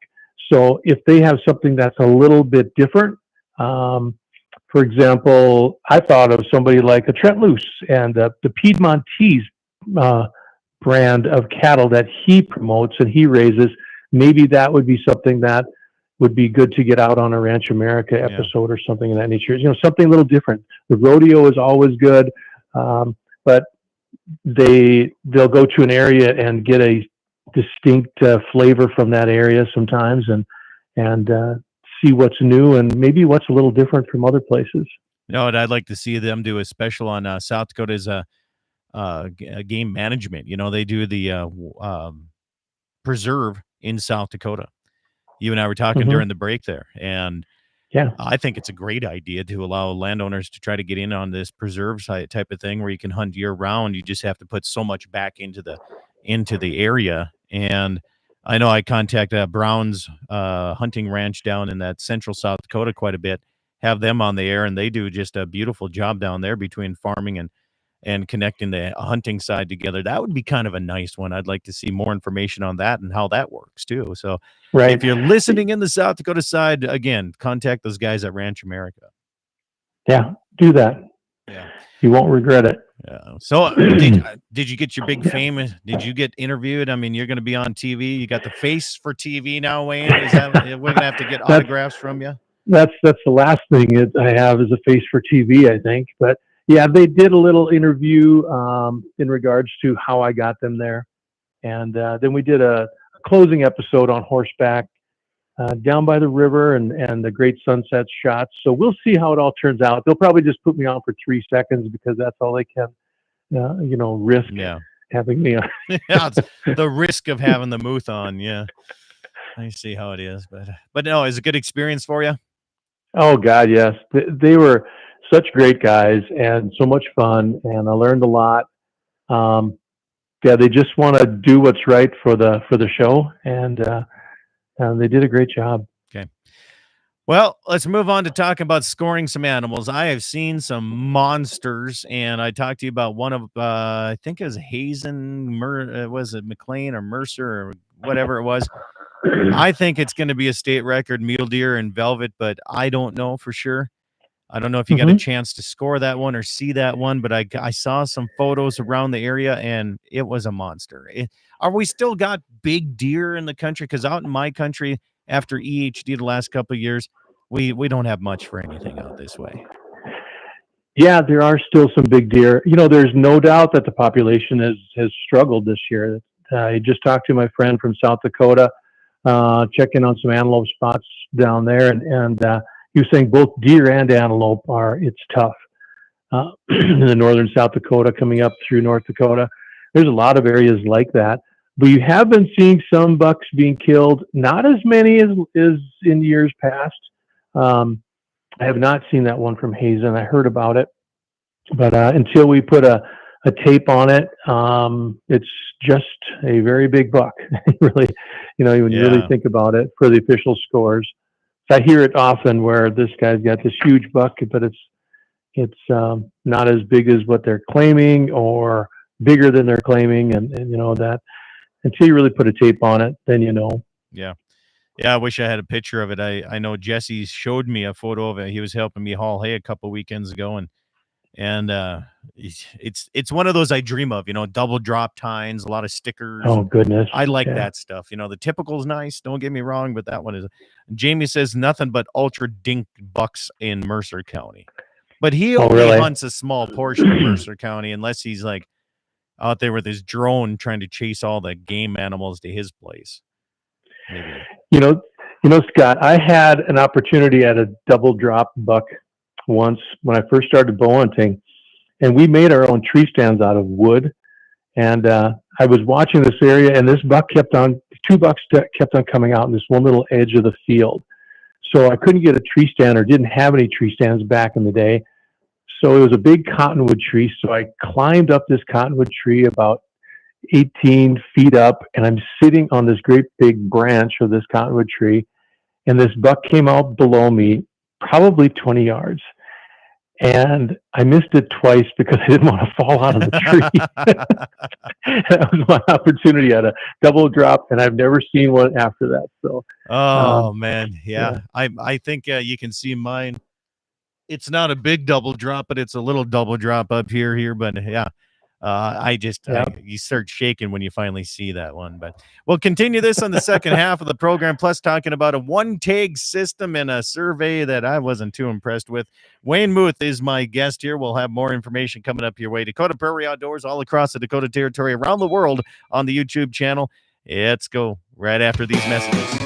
So if they have something that's a little bit different, for example, I thought of somebody like a Trent Loose and the Piedmontese brand of cattle that he promotes and he raises. Maybe that would be something that would be good to get out on a Ranch America episode or something of that nature. Something a little different. The rodeo is always good, but they'll go to an area and get a distinct flavor from that area sometimes and see what's new and maybe what's a little different from other places. And I'd like to see them do a special on South Dakota's game management. They do the preserve in South Dakota. You and I were talking during the break there, and I think it's a great idea to allow landowners to try to get in on this preserve type of thing where you can hunt year round. You just have to put so much back into the area. And I know I contact Brown's hunting ranch down in that central South Dakota quite a bit, have them on the air, and they do just a beautiful job down there between farming and connecting the hunting side together. That would be kind of a nice one. I'd like to see more information on that and how that works too. So if you're listening in the South Dakota side, again, contact those guys at Ranch America. Yeah, do that. Yeah. You won't regret it. Yeah. So did you get your big fame? Did you get interviewed? I mean, you're going to be on TV. You got the face for TV now, Wayne. Is that we're going to have to get autographs from you? That's the last thing I have is a face for TV, I think. But yeah, they did a little interview in regards to how I got them there. And then we did a closing episode on horseback down by the river and the great sunset shots. So we'll see how it all turns out. They'll probably just put me on for 3 seconds because that's all they can, risk having me on. It's the risk of having the Muth on. Yeah, I see how it is. But no, it's a good experience for you. Oh God, yes. They were such great guys and so much fun, and I learned a lot. They just want to do what's right for the show, and they did a great job. Okay. Well, let's move on to talking about scoring some animals. I have seen some monsters, and I talked to you about one of, I think it was Hazen, was it McLean or Mercer or whatever it was. I think it's going to be a state record mule deer and velvet, but I don't know for sure. I don't know if you got a chance to score that one or see that one, but I saw some photos around the area, and it was a monster. Are we still got big deer in the country? Because out in my country, after EHD the last couple of years, we don't have much for anything out this way. Yeah, there are still some big deer. There's no doubt that the population has struggled this year. I just talked to my friend from South Dakota, checking on some antelope spots down there, and he was saying both deer and antelope it's tough. In the northern South Dakota, coming up through North Dakota, there's a lot of areas like that. But you have been seeing some bucks being killed, not as many as in years past. I have not seen that one from Hazen. I heard about it, but until we put a tape on it, it's just a very big buck. Really, when you really think about it for the official scores. I hear it often where this guy's got this huge buck, but it's not as big as what they're claiming or bigger than they're claiming, and that until you really put a tape on it, then Yeah, I wish I had a picture of it. I know Jesse showed me a photo of it. He was helping me haul hay a couple weekends ago, and And it's one of those I dream of, double drop tines, a lot of stickers. Oh, goodness. I like Yeah. that stuff. The typical's nice, don't get me wrong, but that one is. Jamie says nothing but ultra dink bucks in Mercer County. But he Oh, only really? hunts a small portion of Mercer County unless he's like out there with his drone trying to chase all the game animals to his place. Maybe. Scott, I had an opportunity at a double drop buck once when I first started bow hunting, and we made our own tree stands out of wood. And I was watching this area, and this buck two bucks kept on coming out in this one little edge of the field. So I couldn't get a tree stand, or didn't have any tree stands back in the day. So it was a big cottonwood tree. So I climbed up this cottonwood tree about 18 feet up, and I'm sitting on this great big branch of this cottonwood tree. And this buck came out below me, probably 20 yards. And I missed it twice because I didn't want to fall out of the tree. That was my opportunity at a double drop, and I've never seen one after that. So, man, yeah. I think you can see mine. It's not a big double drop, but it's a little double drop up here. But yeah, you start shaking when you finally see that one. But we'll continue this on the second half of the program, plus talking about a one-tag system and a survey that I wasn't too impressed with. Wayne Muth is my guest here. We'll have more information coming up your way. Dakota Prairie Outdoors all across the Dakota Territory, around the world on the YouTube channel. Let's go right after these messages.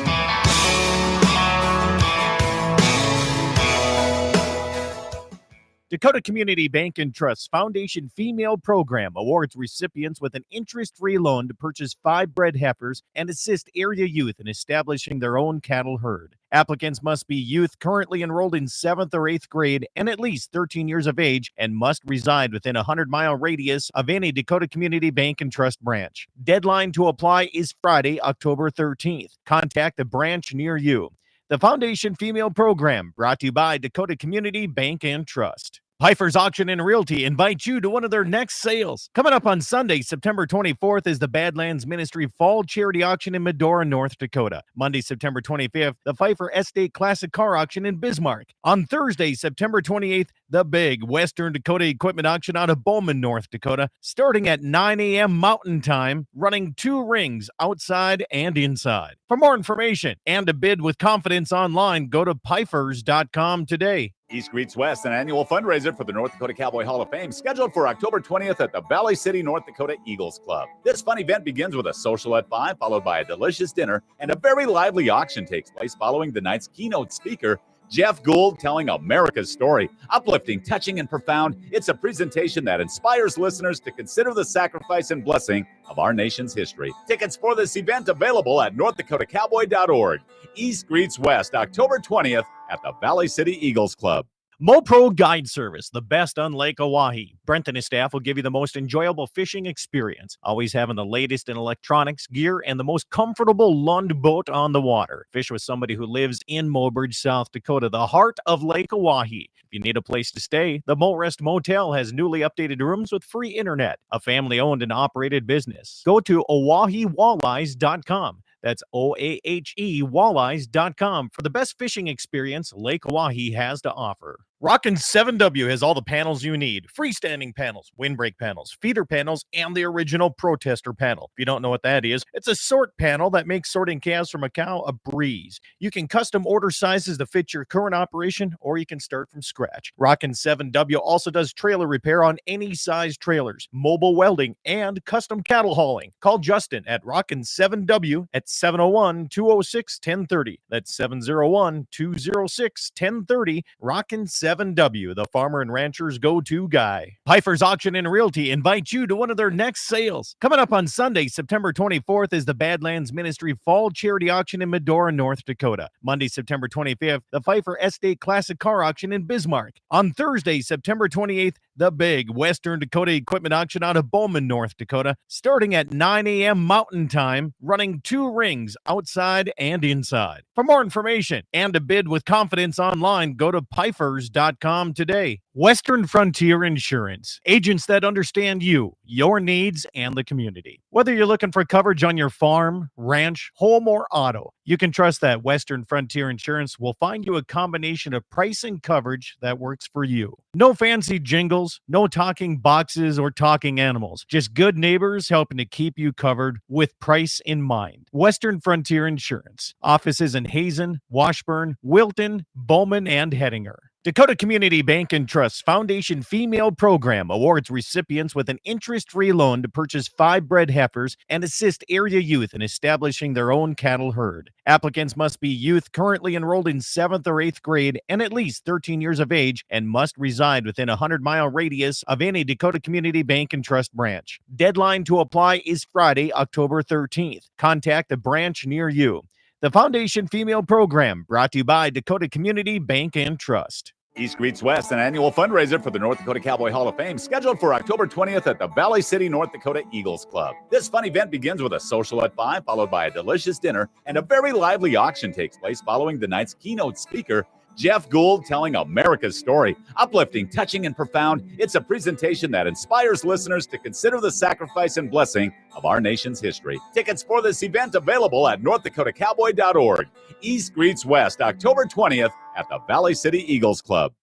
Dakota Community Bank and Trust Foundation Female Program awards recipients with an interest-free loan to purchase 5 bred heifers and assist area youth in establishing their own cattle herd. Applicants must be youth currently enrolled in 7th or 8th grade and at least 13 years of age and must reside within a 100-mile radius of any Dakota Community Bank and Trust branch. Deadline to apply is Friday, October 13th. Contact a branch near you. The Foundation Female Program, brought to you by Dakota Community Bank and Trust. Pfeiffer's Auction and Realty invites you to one of their next sales. Coming up on Sunday, September 24th, is the Badlands Ministry Fall Charity Auction in Medora, North Dakota. Monday, September 25th, the Pfeiffer Estate Classic Car Auction in Bismarck. On Thursday, September 28th, the big Western Dakota Equipment Auction out of Bowman, North Dakota, starting at 9 a.m. Mountain Time, running 2 rings outside and inside. For more information and to bid with confidence online, go to Pfeiffers.com today. East Greets West, an annual fundraiser for the North Dakota Cowboy Hall of Fame, scheduled for October 20th at the Valley City, North Dakota Eagles Club. This fun event begins with a social at 5, followed by a delicious dinner, and a very lively auction takes place following the night's keynote speaker, Jeff Gould, telling America's story. Uplifting, touching, and profound, it's a presentation that inspires listeners to consider the sacrifice and blessing of our nation's history. Tickets for this event available at northdakotakowboy.org. East Greets West, October 20th at the Valley City Eagles Club. MoPro Guide Service, the best on Lake Oahe. Brent and his staff will give you the most enjoyable fishing experience, always having the latest in electronics, gear, and the most comfortable Lund boat on the water. Fish with somebody who lives in Mobridge, South Dakota, the heart of Lake Oahe. If you need a place to stay, the Mo-Rest Motel has newly updated rooms with free internet, a family-owned and operated business. Go to OaheWalleyes.com. That's OAHE Walleyes.com for the best fishing experience Lake Oahe has to offer. Rockin' 7W has all the panels you need. Freestanding panels, windbreak panels, feeder panels, and the original protester panel. If you don't know what that is, it's a sort panel that makes sorting calves from a cow a breeze. You can custom order sizes to fit your current operation, or you can start from scratch. Rockin' 7W also does trailer repair on any size trailers, mobile welding, and custom cattle hauling. Call Justin at Rockin' 7W at 701-206-1030. That's 701-206-1030. Rockin' 7W, the farmer and rancher's go-to guy. Pfeiffer's Auction and Realty invites you to one of their next sales. Coming up on Sunday, September 24th, is the Badlands Ministry Fall Charity Auction in Medora, North Dakota. Monday, September 25th, the Pfeiffer Estate Classic Car Auction in Bismarck. On Thursday, September 28th, the big Western Dakota Equipment Auction out of Bowman, North Dakota, starting at 9 a.m. Mountain Time, running 2 rings outside and inside. For more information and to bid with confidence online, go to Pfeiffers.com today. Western Frontier Insurance. Agents that understand you, your needs, and the community. Whether you're looking for coverage on your farm, ranch, home, or auto, you can trust that Western Frontier Insurance will find you a combination of price and coverage that works for you. No fancy jingles, no talking boxes or talking animals. Just good neighbors helping to keep you covered with price in mind. Western Frontier Insurance. Offices in Hazen, Washburn, Wilton, Bowman, and Hettinger. Dakota Community Bank and Trust Foundation Female Program awards recipients with an interest-free loan to purchase 5 bred heifers and assist area youth in establishing their own cattle herd. Applicants must be youth currently enrolled in 7th or 8th grade and at least 13 years of age and must reside within a 100-mile radius of any Dakota Community Bank and Trust branch. Deadline to apply is Friday, October 13th. Contact a branch near you. The Foundation Female Program, brought to you by Dakota Community Bank and Trust. East Greets West, an annual fundraiser for the North Dakota Cowboy Hall of Fame, scheduled for October 20th at the Valley City, North Dakota Eagles Club. This fun event begins with a social at 5, followed by a delicious dinner, and a very lively auction takes place following the night's keynote speaker, Jeff Gould, telling America's story. Uplifting, touching, and profound, it's a presentation that inspires listeners to consider the sacrifice and blessing of our nation's history. Tickets for this event available at northdakotakowboy.org. East Greets West, October 20th at the Valley City Eagles Club.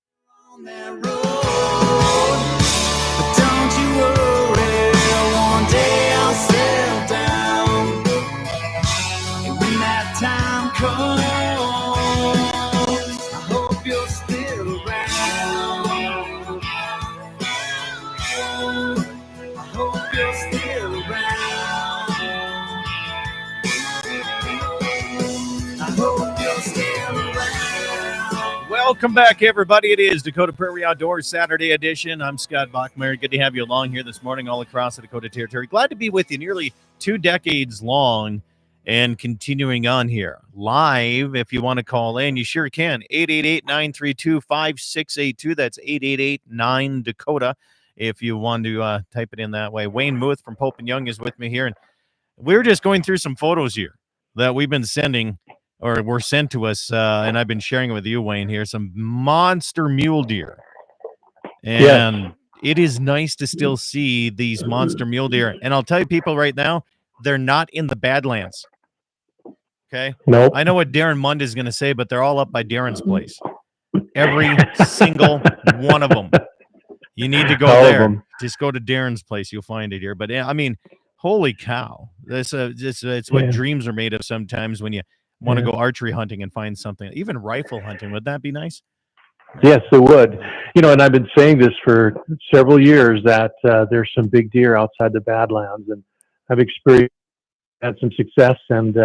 On that road, but don't you worry, one day I'll settle down. And when that time comes, I hope you're still around. I hope you're still around. I hope you're still around. Welcome back, everybody. It is Dakota Prairie Outdoors Saturday edition. I'm Scott Bachmeyer. Good to have you along here this morning all across the Dakota Territory. Glad to be with you, nearly 2 decades long and continuing on here. Live, if you want to call in, you sure can. 888-932-5682. That's 888-9-DAKOTA if you want to type it in that way. Wayne Muth from Pope and Young is with me here. And we're just going through some photos here that we've been sending or were sent to us, and I've been sharing it with you, Wayne, here, some monster mule deer. And It is nice to still see these monster mule deer. And I'll tell you people right now, they're not in the Badlands. Okay? Nope. I know what Darren Mund is going to say, but they're all up by Darren's place. Every single one of them. You need to go All of there. them. Just go to Darren's place. You'll find it here. But, I mean, holy cow. It's what dreams are made of sometimes when you want to go archery hunting and find something, even rifle hunting. Would that be nice? Yes, it would. You know, and I've been saying this for several years that there's some big deer outside the Badlands, and I've had some success. And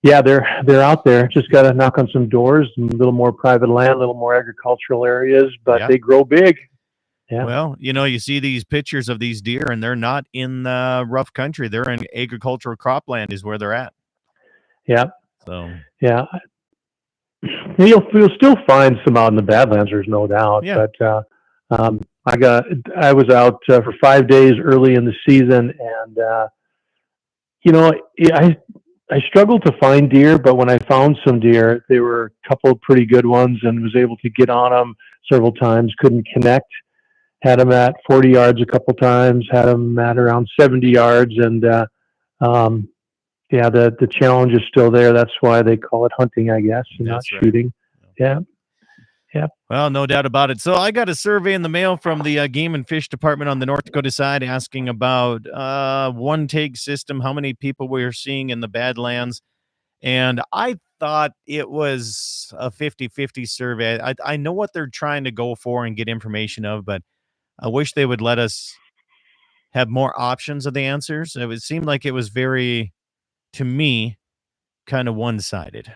yeah, they're out there. Just got to knock on some doors, a little more private land, a little more agricultural areas, but they grow big. Yeah. Well, you know, you see these pictures of these deer, and they're not in rough country. They're in agricultural cropland is where they're at. Yeah. So yeah, you'll still find some out in the Badlands. There's no doubt. Yeah. But I was out for 5 days early in the season, and you know, I struggled to find deer, but when I found some deer, they were a couple of pretty good ones, and was able to get on them several times. Couldn't connect. Had them at 40 yards a couple times. Had them at around 70 yards, and yeah, the challenge is still there. That's why they call it hunting, I guess, and not shooting. Yeah. Yeah. Well, no doubt about it. So I got a survey in the mail from the Game and Fish Department on the North Dakota side asking about one tag system, how many people we are seeing in the Badlands. And I thought it was a 50-50 survey. I know what they're trying to go for and get information of, but I wish they would let us have more options of the answers. It would seem like it was very, to me, kind of one-sided.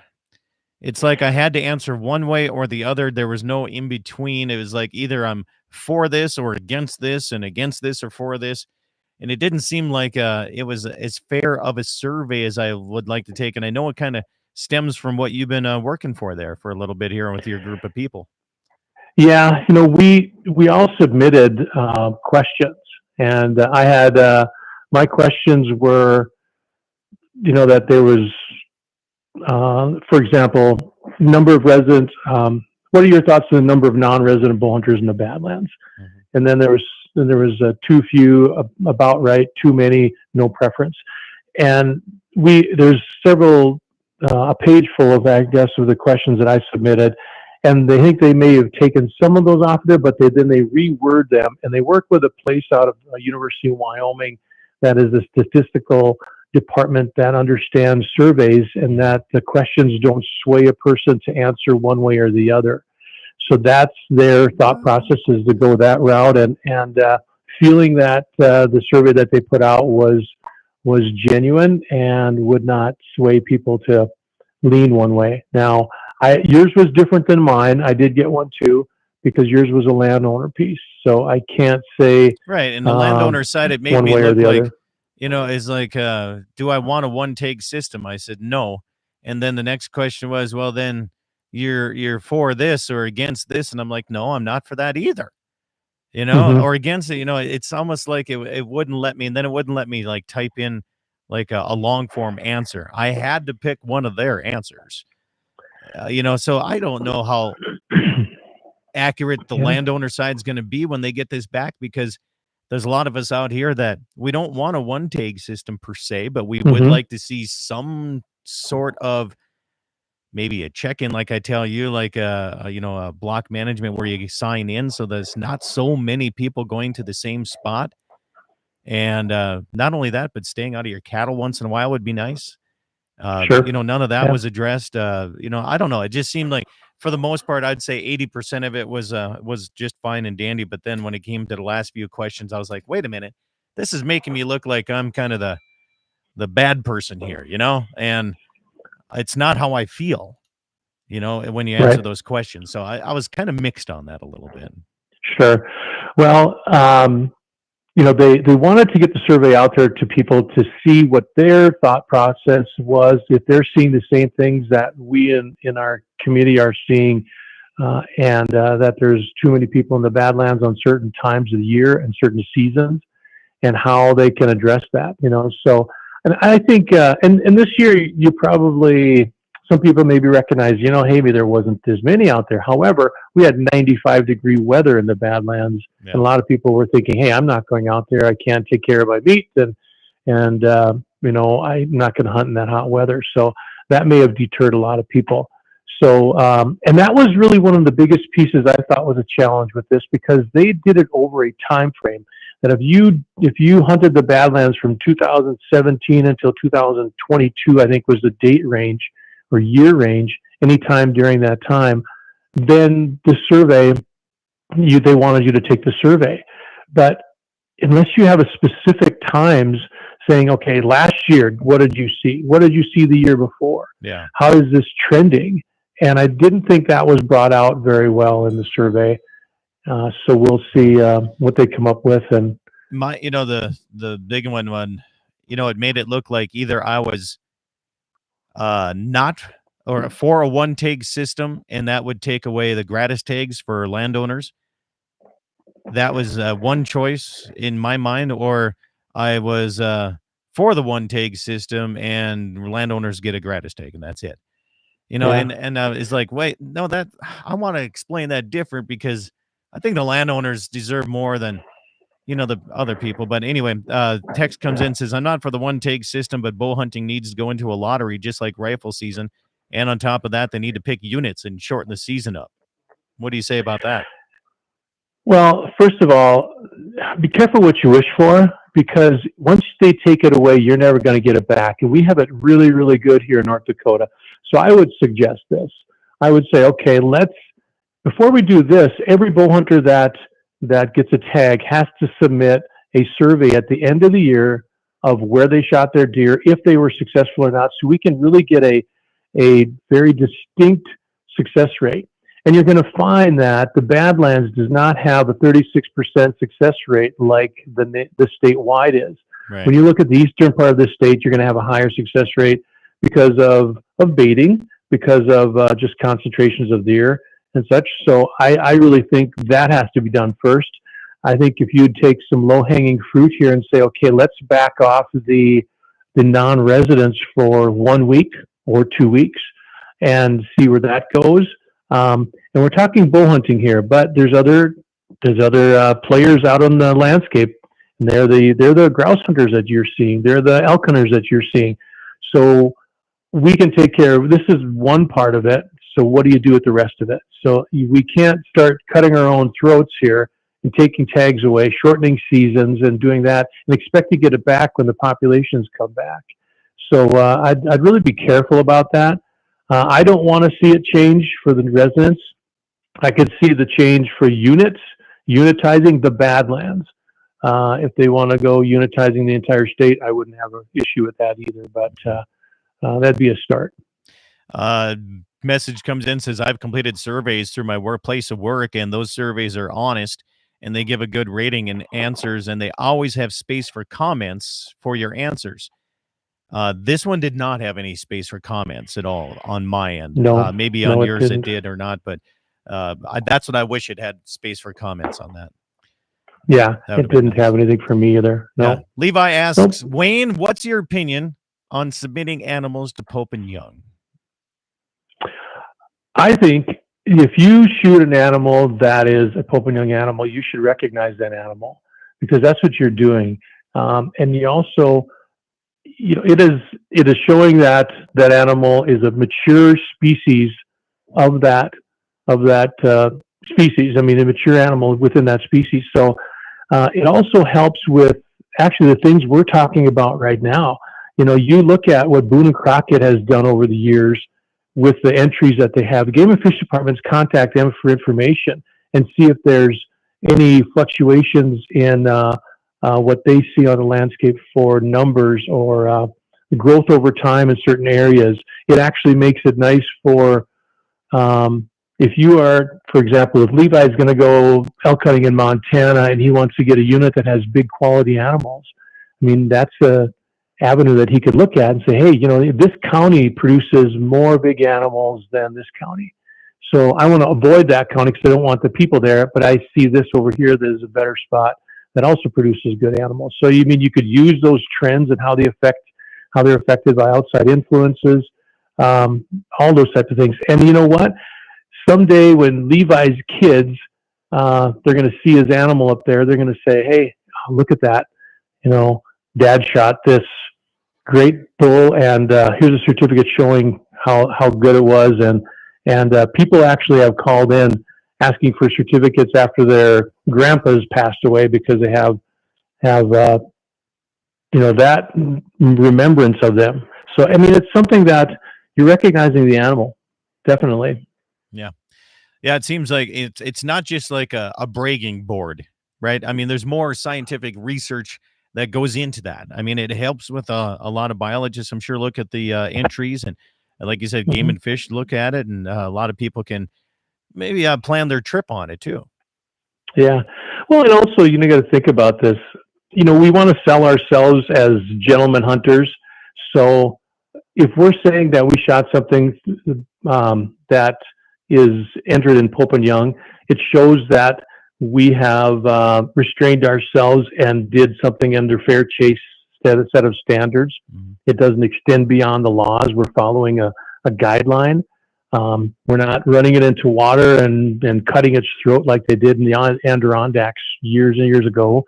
It's like I had to answer one way or the other. There was no in between. It was like either I'm for this or against this, and against this or for this. And it didn't seem like it was as fair of a survey as I would like to take. And I know it kind of stems from what you've been working for there for a little bit here with your group of people. Yeah, you know, we all submitted questions, and I had my questions were, you know, that there was, for example, number of residents what are your thoughts on the number of non-resident bull hunters in the Badlands? Mhm. And then there was too few, about right, too many, no preference. And there's several, a page full of, I guess, of the questions that I submitted, and they think they may have taken some of those off there, but then they reword them, and they work with a place out of University of Wyoming that is a statistical department that understands surveys, and that the questions don't sway a person to answer one way or the other. So that's their thought process, is to go that route, and feeling that the survey that they put out was genuine and would not sway people to lean one way. Now, yours was different than mine. I did get one too, because yours was a landowner piece. So I can't say right. And the landowner side, it made one me way or look the like, other. is like, do I want a one-take system? I said no. And then the next question was, well, then you're for this or against this, and I'm like, no, I'm not for that either. Mhm. Or against it. It's almost like it wouldn't let me, and then it wouldn't let me like type in like a long form answer. I had to pick one of their answers. So I don't know how accurate the Yeah. landowner side's going to be when they get this back, because there's a lot of us out here that we don't want a one tag system per se, but we would Mhm. like to see some sort of maybe a check-in, like I tell you, like a block management where you sign in, so there's not so many people going to the same spot. And not only that, but staying out of your cattle once in a while would be nice. Sure. None of that Yeah. was addressed. I don't know. It just seemed like, for the most part, I'd say 80% of it was just fine and dandy. But then when it came to the last few questions, I was like, wait a minute, this is making me look like I'm kind of the bad person here, and it's not how I feel, when you answer Right. those questions. So I was kind of mixed on that a little bit. Sure. Well, they wanted to get the survey out there to people to see what their thought process was, if they're seeing the same things that we in our community are seeing, and that there's too many people in the Badlands on certain times of the year and certain seasons, and how they can address that. So, and I think, and this year you probably, some people maybe recognize, hey, maybe there wasn't as many out there. However, we had 95-degree weather in the Badlands, Yeah. and a lot of people were thinking, hey, I'm not going out there. I can't take care of my meat, and I'm not going to hunt in that hot weather. So that may have deterred a lot of people. So, and that was really one of the biggest pieces I thought was a challenge with this, because they did it over a time frame that if you hunted the Badlands from 2017 until 2022, I think was the date range or year range, anytime during that time, then the survey, they wanted you to take the survey. But unless you have a specific times saying, okay, last year, what did you see? What did you see the year before? Yeah. How is this trending? And I didn't think that was brought out very well in the survey. So we'll see what they come up with. And the big one, it made it look like either I was not or for a one tag system, and that would take away the gratis tags for landowners. That was one choice in my mind, or I was for the one tag system and landowners get a gratis tag, and that's it. Yeah. And it's like, wait, no, that I want to explain that different, because I think the landowners deserve more than the other people. But anyway, text comes in, says, I'm not for the one tag system, but bow hunting needs to go into a lottery just like rifle season. And on top of that, they need to pick units and shorten the season up. What do you say about that? Well, first of all, be careful what you wish for, because once they take it away, you're never going to get it back. And we have it really, really good here in North Dakota. So I would suggest this. I would say, okay, before we do this, every bow hunter that gets a tag has to submit a survey at the end of the year of where they shot their deer, if they were successful or not, so we can really get a very distinct success rate. And you're going to find that the Badlands does not have a 36% success rate like the statewide is. Right. When you look at the eastern part of the state, you're going to have a higher success rate because of baiting, because of just concentrations of deer and such. So I really think that has to be done first. I think if you'd take some low-hanging fruit here and say, okay, let's back off the non-residents for 1 week or 2 weeks and see where that goes. And we're talking bow hunting here, but there's other players out on the landscape, and they're the grouse hunters that you're seeing. They're the elk hunters that you're seeing. So we can take care of this is one part of it. So what do you do with the rest of it? So we can't start cutting our own throats here and taking tags away, shortening seasons, and doing that, and expect to get it back when the populations come back. So I'd really be careful about that. I don't want to see it change for the residents. I could see the change for unitizing the Badlands. If they want to go unitizing the entire state, I wouldn't have an issue with that either. But that'd be a start. Message comes in, says, I've completed surveys through my place of work, and those surveys are honest, and they give a good rating and answers, and they always have space for comments for your answers. This one did not have any space for comments at all on my end. No, maybe no, on it yours didn't. it did or not, but that's what I wish it had, space for comments on that. Yeah, That it didn't have anything for me either. No. Yeah. Levi asks, Wayne, what's your opinion on submitting animals to Pope and Young? I think if you shoot an animal that is a Pope and Young animal, you should recognize that animal, because that's what you're doing. And you also, it is showing that that animal is a mature species of that species. I mean, a mature animal within that species. So it also helps with actually the things we're talking about right now. You look at what Boone and Crockett has done over the years with the entries that they have. The Game and Fish Departments contact them for information and see if there's any fluctuations in what they see on the landscape for numbers or growth over time in certain areas. It actually makes it nice for if you are, for example, if Levi's going to go elk hunting in Montana and he wants to get a unit that has big quality animals, I mean, that's a avenue that he could look at and say, hey, this county produces more big animals than this county. So I want to avoid that county because I don't want the people there, but I see this over here that is a better spot that also produces good animals. So you could use those trends and how they're affected by outside influences, all those types of things. And you know what? Someday when Levi's kids, they're going to see his animal up there, they're going to say, hey, look at that. Dad shot this great bull, and here's a certificate showing how good it was. And people actually have called in asking for certificates after their grandpas passed away because they have that remembrance of them. So it's something that you're recognizing the animal, definitely. Yeah, it seems like it's not just like a bragging board, right? I mean, there's more scientific research that goes into that. I mean, it helps with a lot of biologists, I'm sure, look at the entries, and like you said, Game and Fish look at it, and a lot of people can maybe plan their trip on it too. Yeah. Well, and also, you got to think about this. We want to sell ourselves as gentleman hunters. So if we're saying that we shot something that is entered in Pope and Young, it shows that we have restrained ourselves and did something under fair chase set of standards. Mm-hmm. It doesn't extend beyond the laws. We're following a guideline. We're not running it into water and cutting its throat like they did in the Adirondacks years and years ago.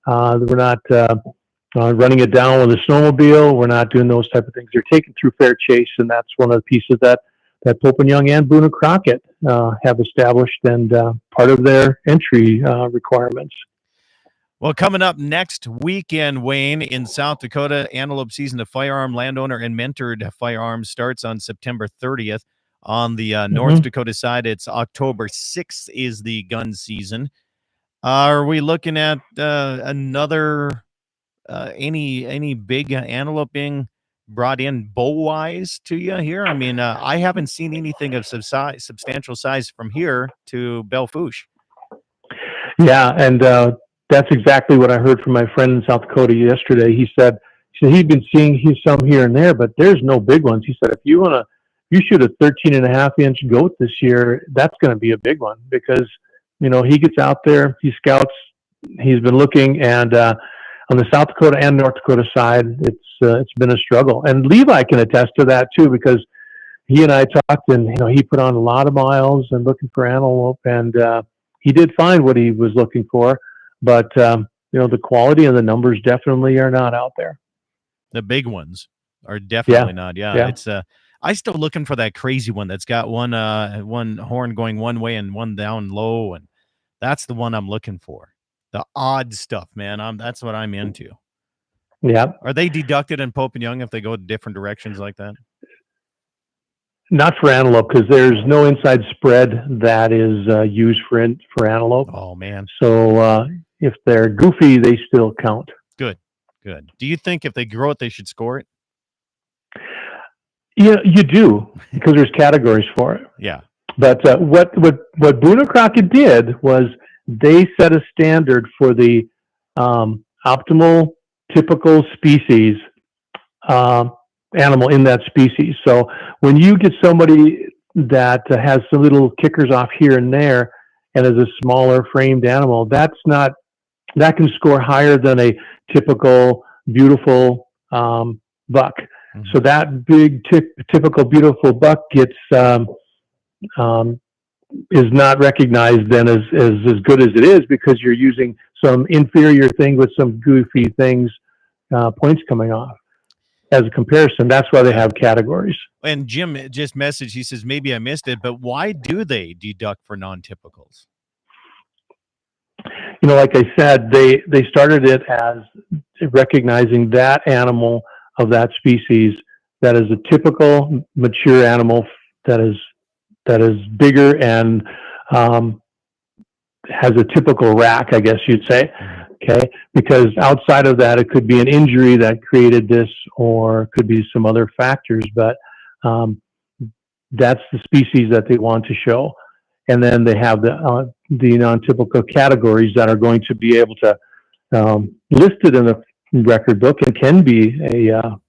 We're not running it down with a snowmobile. We're not doing those type of things. They're taken through fair chase, and that's one of the pieces that Pope and Young and Boone and Crockett have established and part of their entry requirements. Well, coming up next weekend, Wayne, in South Dakota, antelope season of firearm landowner and mentored firearms starts on September 30th. On the North Dakota side, it's October 6th is the gun season. Are we looking at another any big antelope being brought in bow-wise to you here? I mean, I haven't seen anything of substantial size from here to Belle Fourche. Yeah, and that's exactly what I heard from my friend in South Dakota yesterday. He said he'd been seeing some here and there, but there's no big ones. He said if you shoot a 13.5-inch goat this year, that's going to be a big one because he gets out there, he scouts, he's been looking, and on the South Dakota and North Dakota side, it's been a struggle. And Levi can attest to that too, because he and I talked, and he put on a lot of miles and looking for antelope, and he did find what he was looking for, but the quality and the numbers definitely are not out there. The big ones are definitely not. Yeah. It's I still looking for that crazy one that's got one horn going one way and one down low, and that's the one I'm looking for. The odd stuff, man. That's what I'm into. Yeah. Are they deducted in Pope and Young if they go different directions like that? Not for antelope, because there's no inside spread that is used for antelope. Oh, man. So if they're goofy, they still count. Good. Do you think if they grow it, they should score it? Yeah, you do, because there's categories for it. Yeah. But what Boone and Crockett did was they set a standard for the optimal typical species animal in that species. So when you get somebody that has some little kickers off here and there and is a smaller framed animal, that can score higher than a typical beautiful buck. Mm-hmm. So that big typical beautiful buck gets is not recognized then as good as it is, because you're using some inferior thing with some goofy things, points coming off as a comparison. That's why they have categories. And Jim just messaged, he says, maybe I missed it, but why do they deduct for non-typicals? Like I said, they started it as recognizing that animal of that species that is a typical mature animal that is bigger and has a typical rack, I guess you'd say. Okay, because outside of that, it could be an injury that created this, or could be some other factors, but that's the species that they want to show. And then they have the non-typical categories that are going to be able to listed in the record book, and can be a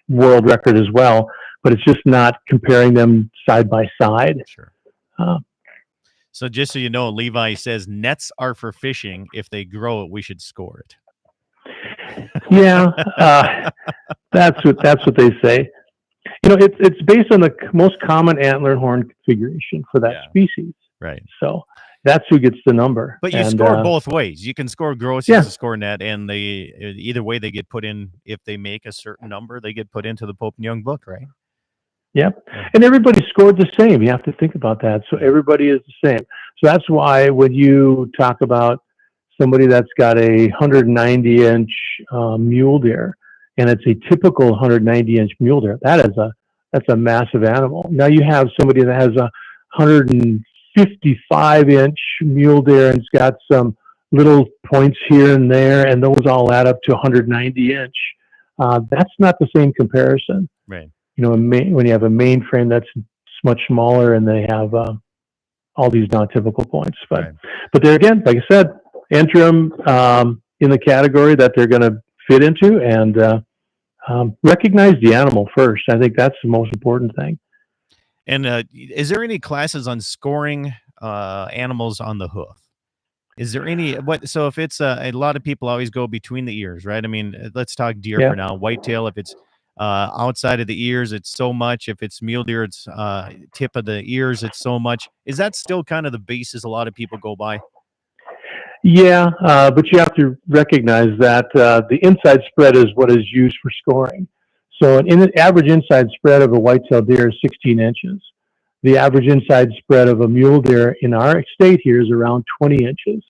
world record as well. But it's just not comparing them side by side. Sure. So just so you know, Levi says nets are for fishing. If they grow it, we should score it. Yeah, that's what they say. It's based on the most common antler horn configuration for that species. Right. So that's who gets the number. But you score both ways. You can score gross, you can score net, and either way they get put in. If they make a certain number, they get put into the Pope and Young book, right? Yep. And everybody scored the same. You have to think about that. So everybody is the same. So that's why when you talk about somebody that's got a 190-inch mule deer, and it's a typical 190-inch mule deer, that's a massive animal. Now you have somebody that has a 155-inch mule deer and it's got some little points here and there, and those all add up to 190-inch. That's not the same comparison. Right. When you have a mainframe that's much smaller and they have all these non-typical points. But they're, again, like I said, enter them in the category that they're going to fit into, and recognize the animal first. I think that's the most important thing. And is there any classes on scoring animals on the hoof? Is there any so if it's a lot of people always go between the ears, right? I mean, let's talk deer for now. Whitetail, if it's outside of the ears, it's so much. If it's mule deer, it's tip of the ears, it's so much. Is that still kind of the basis a lot of people go by? Yeah, but you have to recognize that the inside spread is what is used for scoring. So an average inside spread of a whitetail deer is 16 inches. The average inside spread of a mule deer in our state here is around 20 inches.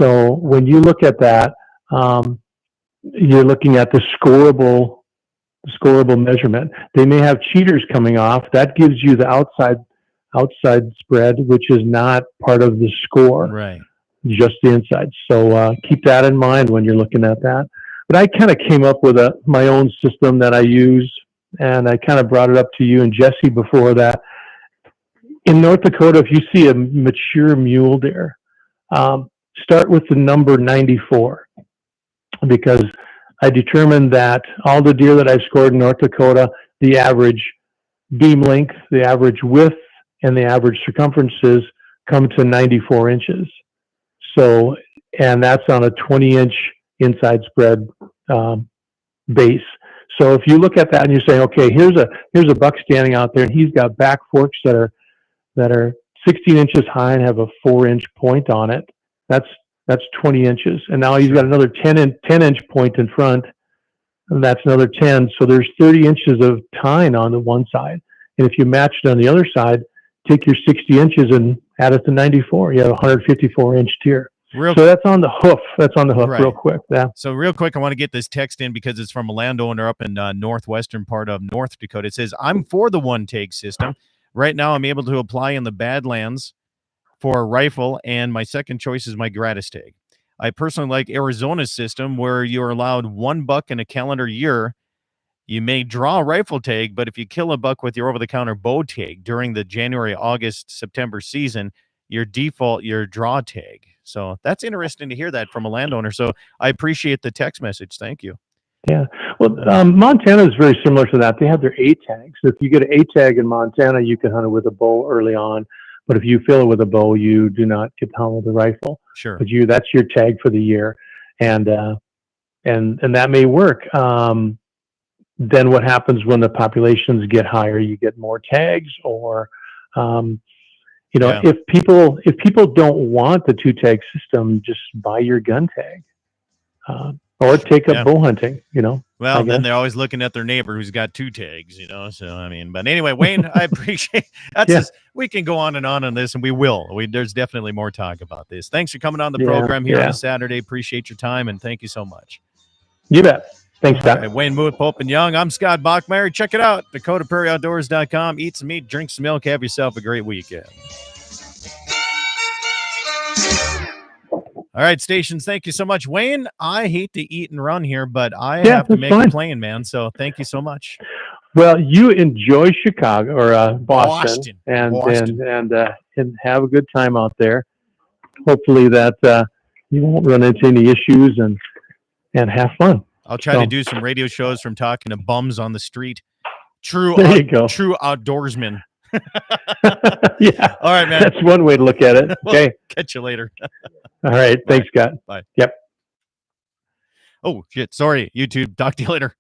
So when you look at that, you're looking at the scoreable measurement. They may have cheaters coming off. That gives you the outside spread, which is not part of the score. Right. Just the inside. So keep that in mind when you're looking at that. But I kind of came up with my own system that I use, and I kind of brought it up to you and Jesse before that. In North Dakota, if you see a mature mule deer, start with the number 94, because I determined that all the deer that I've scored in North Dakota, the average beam length, the average width, and the average circumferences come to 94 inches. So, and that's on a 20-inch inside spread base. So if you look at that and you say, okay, here's a buck standing out there, and he's got back forks that are 16 inches high and have a 4-inch point on it. That's 20 inches, and now he's got another 10-inch point in front, and that's another 10. So there's 30 inches of tine on the one side, and if you match it on the other side, take your 60 inches and add it to 94. You have a 154-inch tier. So that's on the hoof. Right. Real quick. Yeah. So real quick, I want to get this text in because it's from a landowner up in northwestern part of North Dakota. It says, I'm for the one-tag system. Right now, I'm able to apply in the Badlands for a rifle, and my second choice is my gratis tag. I personally like Arizona's system where you're allowed 1 buck in a calendar year. You may draw a rifle tag, but if you kill a buck with your over-the-counter bow tag during the January, August, September season, your draw tag. So that's interesting to hear that from a landowner. So I appreciate the text message. Thank you. Yeah. Well, Montana is very similar to that. They have their A tags. If you get an A tag in Montana, you can hunt it with a bow early on. But if you fill it with a bow, you do not get to hunt with a rifle. Sure. But that's your tag for the year, and that may work. Then what happens when the populations get higher? You get more tags, or if people don't want the 2-tag system, just buy your gun tag, or take up bow hunting. Well, then they're always looking at their neighbor who's got 2 tags. So I mean, but anyway, Wayne, I appreciate that. We can go on this, and we will. There's definitely more talk about this. Thanks for coming on the program here on a Saturday. Appreciate your time, and thank you so much. You bet. Thanks, Scott. Right, Wayne Muth, Pope and Young. I'm Scott Bachmeyer. Check it out, DakotaPrairieOutdoors.com. Eat some meat, drink some milk, have yourself a great weekend. All right, stations, thank you so much. Wayne, I hate to eat and run here, but I have to make a plane, man. So thank you so much. Well, you enjoy Chicago or Boston. And have a good time out there. Hopefully that you won't run into any issues and have fun. I'll try to do some radio shows from talking to bums on the street. True outdoorsmen. Yeah. All right, man. That's one way to look at it. Okay. Catch you later. All right. Thanks, Scott. Bye. Yep. Oh, shit. Sorry, YouTube. Talk to you later.